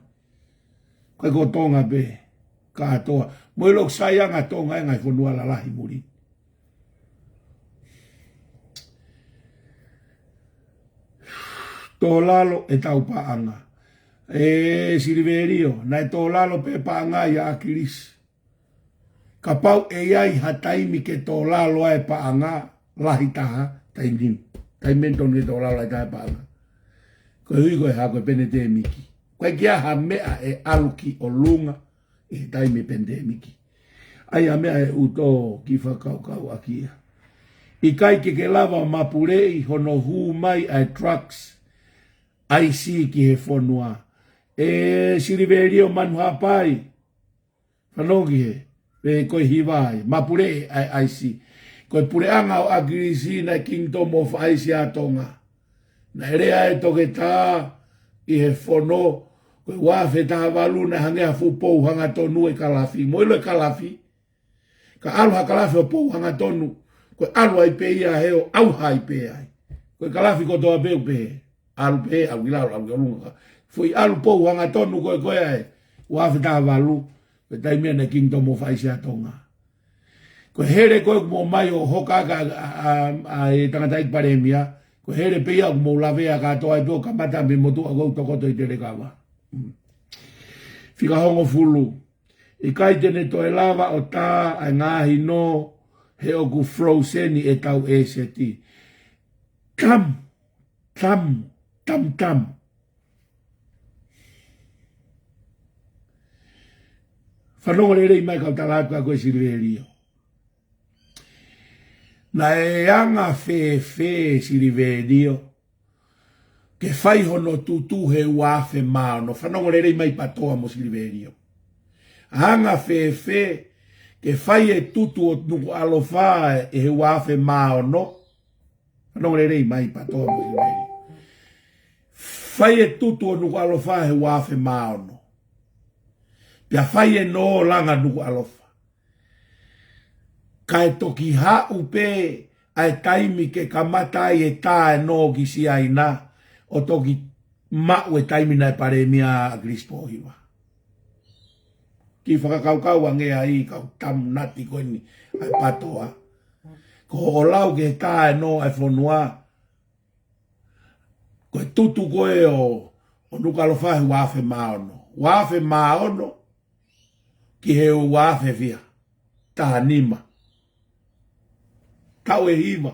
Koe ko tonga pe katoa. Moe lok sayanga tonga e ngai whonua la lahi muri. Tō lalo e tau paanga. Silverio, na e tō lalo pe paanga ia akiris. Ka pau e iai hataimi ke tō lalo e paanga lahi taha taimim. Taimenton ke tō lalo e taha paanga. Koe hui koe hako e pene te miki. Koe kia ha mea e aluki o lunga e taimi pene te miki. Ai ha mea e uto ki whakaukau akia. I kai ke lava mapurei hono hu mai ai trucks. Ai si ki he whonua. Silverio manu hapai. Whanongi he. Pe koe hiwai. Mapurei ai si. Koe pureanga o agirisi na Kingdom of Aisi atonga. Na erea e toke tā i he whono. Koe wafe taha walu na hangea fu pou hanga tonu e kalafi. Moilo e kalafi. Ka alu ha kalafi o pou hanga tonu. Koe alu ai pe ia heo au hai pe ai. Koe kalafi ko toa peu pe. Alu pe au gilaro au gilunga. Fui alu pou hanga tonu koe ai. Wafe taha walu. Koe taimia na Kingdom of Aisi atonga. Koe here koe mo mai o hokaka a e tangatai paremia. Ko here pe ia mo lavea ka toa e peo ka mata me motu a kou tokoto i tere kawa. Fika hongo fulu. I kai tene to e lava o tā a ngahi no he oku froseni e tau e seti. Tam. Whanonga rei mai kau talaka koe Silverio. Na e anga fe Silverio ke fai hono tutu he wafe mano. Whanonga rei mai patoa mo Silverio. Anga fe ke fai e tutu o nuku alofa e he wafe mano. Whanonga rei mai patoa mo Silverio. Fai e tutu o nuku alofa he wafe mano. Pia fai e no langa nuku alofa. Kai toki ha upe ai taimi ke kamata e ta no ki si aina o toki mau e taimi na paremia a Grispo hiwa. Ki whakakaukau ange ai kau tam nati koe ni ai patoa. Ko o lau ke ta no ai whonua. Koe tutu koe o nukalofahi wafe maono. Wafe maono ki he wafe via. Taha nima. Kau e hima.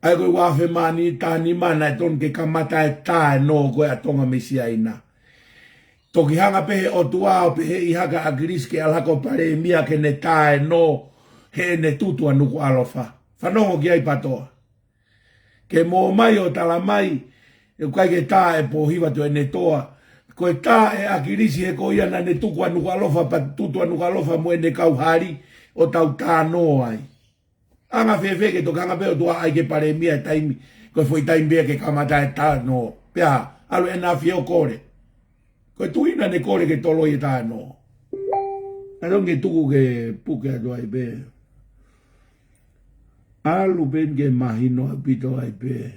Ai koe wafe mani tani mana e ton ke kamata e tae no koe atonga mesi aina. Toki hanga pehe o tuao pehe i haka agiriske alhako pare mia ke ne tae no he ne tutua nuku alofa. Whanongo ki ai patoa. Ke mō mai o tala mai e kai ke tae po hiwa tu e ne toa. Koe tae agirisi he ko iana ne tukua nuku alofa pa tutua nuku alofa mo e ne kauhari. O tau tāno ai. Anga whewhe ke toka anga peo tua ai ke pare mia e taimi. Koe foi taimi ke kamata e tāno. Pea, alu e nā whio kore. Koe tuina ne kore ke tolo i tāno. Aronge tuku ke puke atua i pe. alu ben ke mahino apito ai pe.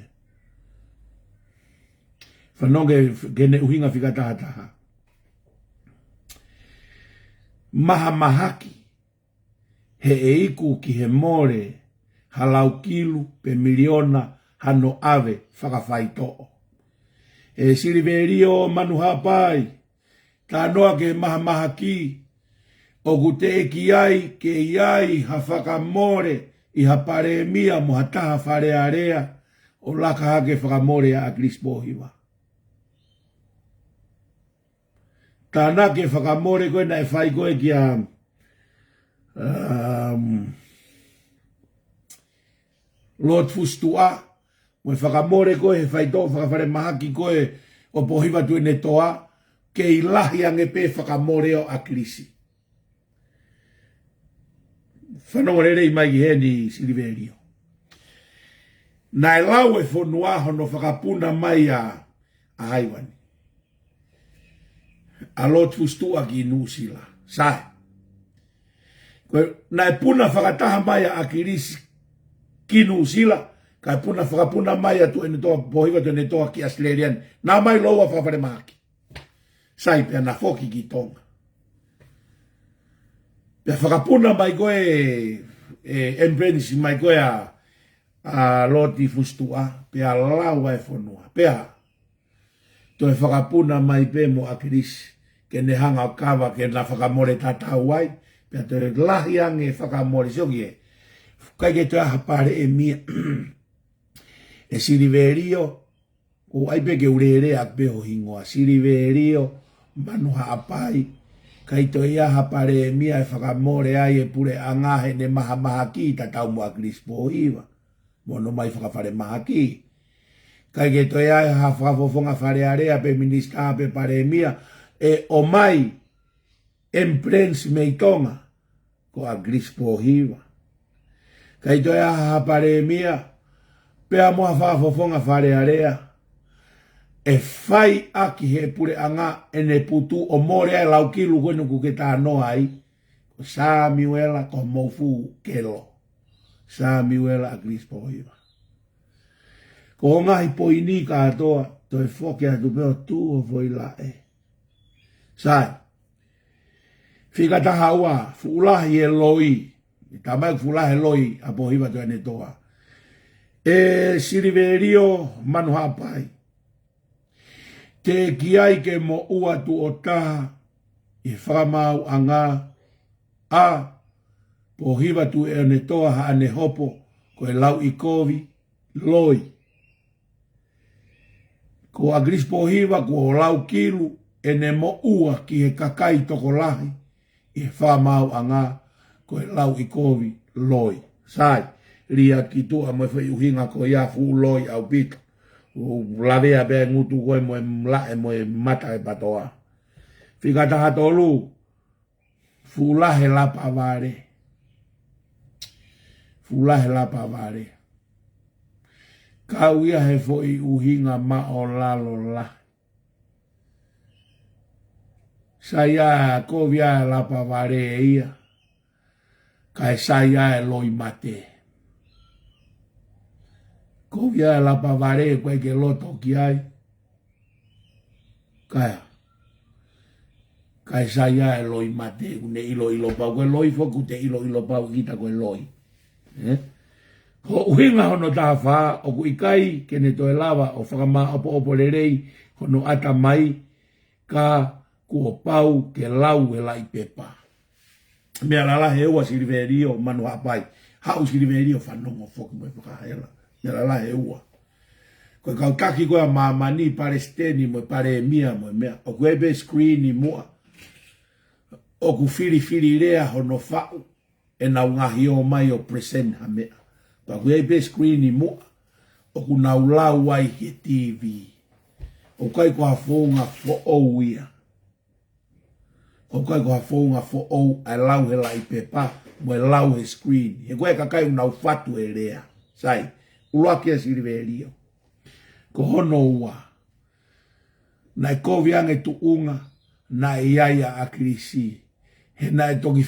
Whanonge gene uhinga whika tahataha. Maha mahaki he eiku ki he more halau kilu pe miliona hano ave whakawhaito'o. E siriverio manu hapai, ta noa ke maha mahaki, o kute ki ai ke iai ha whakamore i ha pare mia mo ha taha whare area o laka hake whakamore a Krispohiwa. Tāna ke whakamore koe na e whai koe ki a Lord Fustua, mo e whakamore koe he whai tō whakawhare mahaki koe o pohiwa tue ne toa, ke i lahi ange pe whakamore o a Krisi. Whanongorere i mai ki he ni Siliverio. Nai lau e whonua hono whakapuna mai a Haiwani. A Lord Fustua ki Nusila. Sae. Nai puna whakataha mai a Krisi ki Nusila, kai puna whakapuna mai a tu ene toa pohiwa tu ene toa ki Australian. Nā mai loa whakawhare mahaki. Sae pia na whoki ki Tonga. Pia whakapuna mai koe emprendisi mai koe a Lord Fustua, pia laua e whonua. Pia to e whakapuna mai pe mo a Krisi, ke ne hanga o kawa ke na whakamore tatau ai, pia to e lahi ange whakamore siongi e. Kai ke to a hapare e mia, e Siliverio, o aipe ke urere a peho hingoa, Siliverio, manu haapai, kai to ia hapare e mia e whakamore ai e pure angahe ne maha mahaki tatau mo a Krispohiwa, mono mai whakawhare mahaki. Kai ke to ia e hawhafofonga whare area pe minista pe pare mia, e o mai emprens meitonga ko a Krispohiwa. Kai to ia hapare mia, pe a moa whafofonga whare area, e whai aki he pure anga ene putu o more ai lau kilu koinu kuke tā noa ai, ko Samuela ko mofu kelo. Samuela a Krispohiwa. Ko ngahi poini ka atoa, to e whoke atu peo tu o voi la e. Sai, whika taha ua, fuulahi e loi, ta mai fuulahi loi a pohiwa tu ane toa. E Siliverio manu hapai. Te kiai ke mo ua tu o taha, i whakamau anga, a pohiwa tu e ane toa ha ane hopo, ko e lau i kovi, loi. Ko a Krispohiwa ko o lau kilu ene mo ua ki he kakai toko lahi i whamau anga ko e lau i kovi loi. Sai, ria ki tua mo e whai uhinga ko ia fu loi au pito. O lavea bea ngutu koe mo e mlae mo e mata e patoa. Whika taha tolu, fu lahe lapa vare. Fu lahe lapa vare. Kau ia he foi uhinga ma o lalo la. Saya ko via la pavare ia. Kai saya e loi mate. Ko via la pavare koe ke loto ki ai. Kai saya e loi mate. Une ilo pau koe loi foku te ilo pau kita koe loi. Ko uhinga hono taha wha, o ku ikai ke ne toe lawa o whakama opo lerei hono ata mai ka kua pau ke lau e lai pepa. Mea lala he ua Siliverio manu hapai. Hau Siliverio whanongo whoki mo e whakahela. Mea lala he ua. Koe kau kaki koe a mamani pare steni mo e pare mia mo e mea. O ku ebe screeni mua. O ku firi rea hono whau. E nau ngahi o mai o present ha mea. Pa ku ebe screeni mua. O ku nau lau ai he TV. O kai ko hafonga fo ou ia. O kai ko hafonga fo ou ai lau he lai pepa. Mo e lau he screen. He koe kakai unau fatu e rea. Sai. Uloaki a Siliverio. Ko hono ua. Nai kovi ange tu unga. Nai iaia a Krisi. He nai toki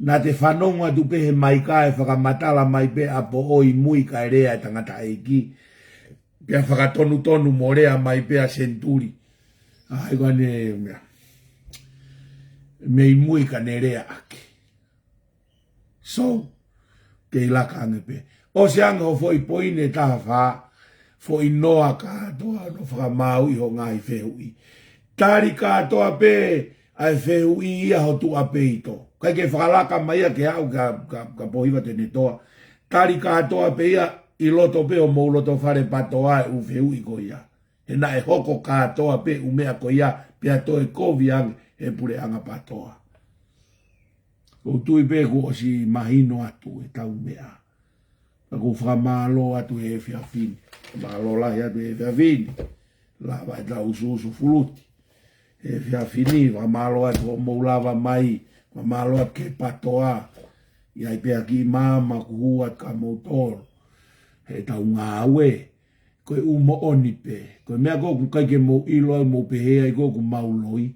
na te whanonga tu pehe mai ka e whakamatala mai pe apo oi mui ka e rea e tangata eiki. Pea whakatonu mo rea mai pe a senturi. Ai kane mei mui ka ne rea ake. So, ke ilaka ange pe. O se anga o foi poine taha wha, foi noa katoa no whakamau i ho ngai whehui. Tari katoa pe, ai whehui ia ho tu ape ito. Kai ke whakalaka mai a ke au ka pohiwa tene toa. Tari katoa pe ia, i loto pe o mou loto whare patoa e u whehui ko ia. He na e hoko katoa pe u mea ko ia, pe a toe kovi ange, e pure anga patoa. O tui pe ku o si mahino atu e tau mea. Ku whamalo atu e whiawhini. Whamalo lahi atu e whiawhini. Lava e tau usu fuluti. E whiawhini, whamalo atu o moulawa mai. Whamalo atu ke patoa. Iai pea ki mama ku huat ka moutoro. He tau ngā ue. Koe umo oni pe. Koe mea koku kaike mou ilo mo pehea i koku mauloi.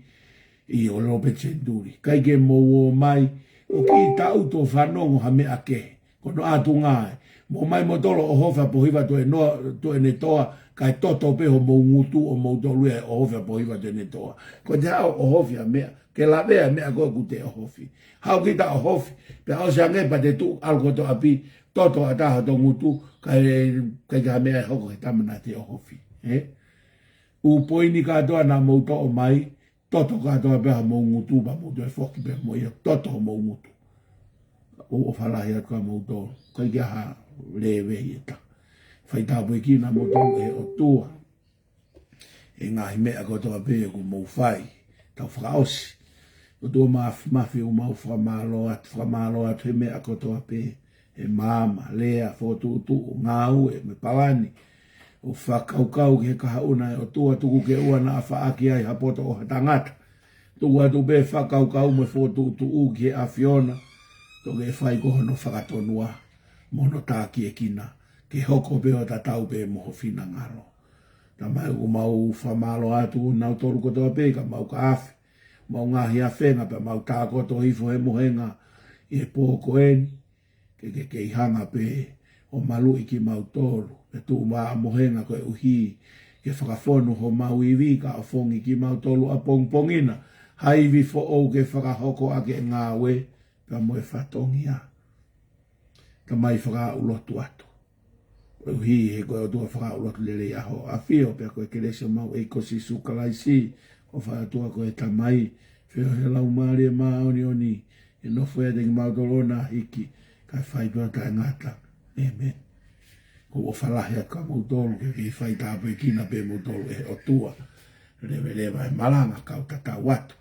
I o lope tenduri. Kaike mou o mai. O ki tau to whanongo ha mea ke. Kono atu ngai. Mo mai mo tolo o hofa po hiwa to e ne toa. Kai toto peho mo ngutu o mo tolu e o hofa po hiwa to e ne toa. Ko te hao o hofi a mea. Ke la mea mea koe ku te o hofi. Hao ki ta o hofi. Pe au se angepa te tu alko to api. Toto a taha to ngutu. Kai ka mea e hoko he tamana te o hofi. U poini katoa na mo to o mai. Toto katoa peha mo ngutu pa mo to e foki peha mo ia. Toto mo ngutu. O whalahi atu ka mo to. Kai kia ha lewe i e ta. Whai tāpu e kina mo to e o tua. E ngahi mea kotoa pe ku mo whai. Tau whakaosi. O tua mawhi o mau whamalo atu he mea kotoa pe. E mama, lea, whotutu, ngā ue, me pawani. O whakaukau ke kahauna e o tua tuku ke ua na whaaki ai hapoto o hatangata. Tuku atu be whakaukau me whotutu u ke awhiona. Toke whai koho no whakatonua. Mono tāki e kina. Ke hoko pe o tatau pe moho whina ngaro. Ta mai u mau whamalo atu nau toru kotoa pe ka mau ka awhi. Mau ngahi a whenga pe mau tākoto hifo he mohenga i e pōko eni. Ke hanga pe o malu iki mau toru. Pe tu maa mohenga koe uhi. Ke whakawhonu ho mau iwi ka a whongi ki mau toru a pongpongina. Haiwi fo o ke whakahoko ake ngā we. Ka moe whatongi a. Ka mai whakaulotu atu. Koe uhi he koe o tua whakaulotu lele aho. A whio pe koe kereso mau e kosi sukalaisi. O whakatua koe tamai. Whio he lau maari e maa oni oni. E nofo e tengi mau tolona hiki. Kai whai pia tai ngata. Amen. Ko o whalahi a ka mautolu ke whai tāpui kina pe mautolu e o tua. Lewe e malanga kau tatau atu.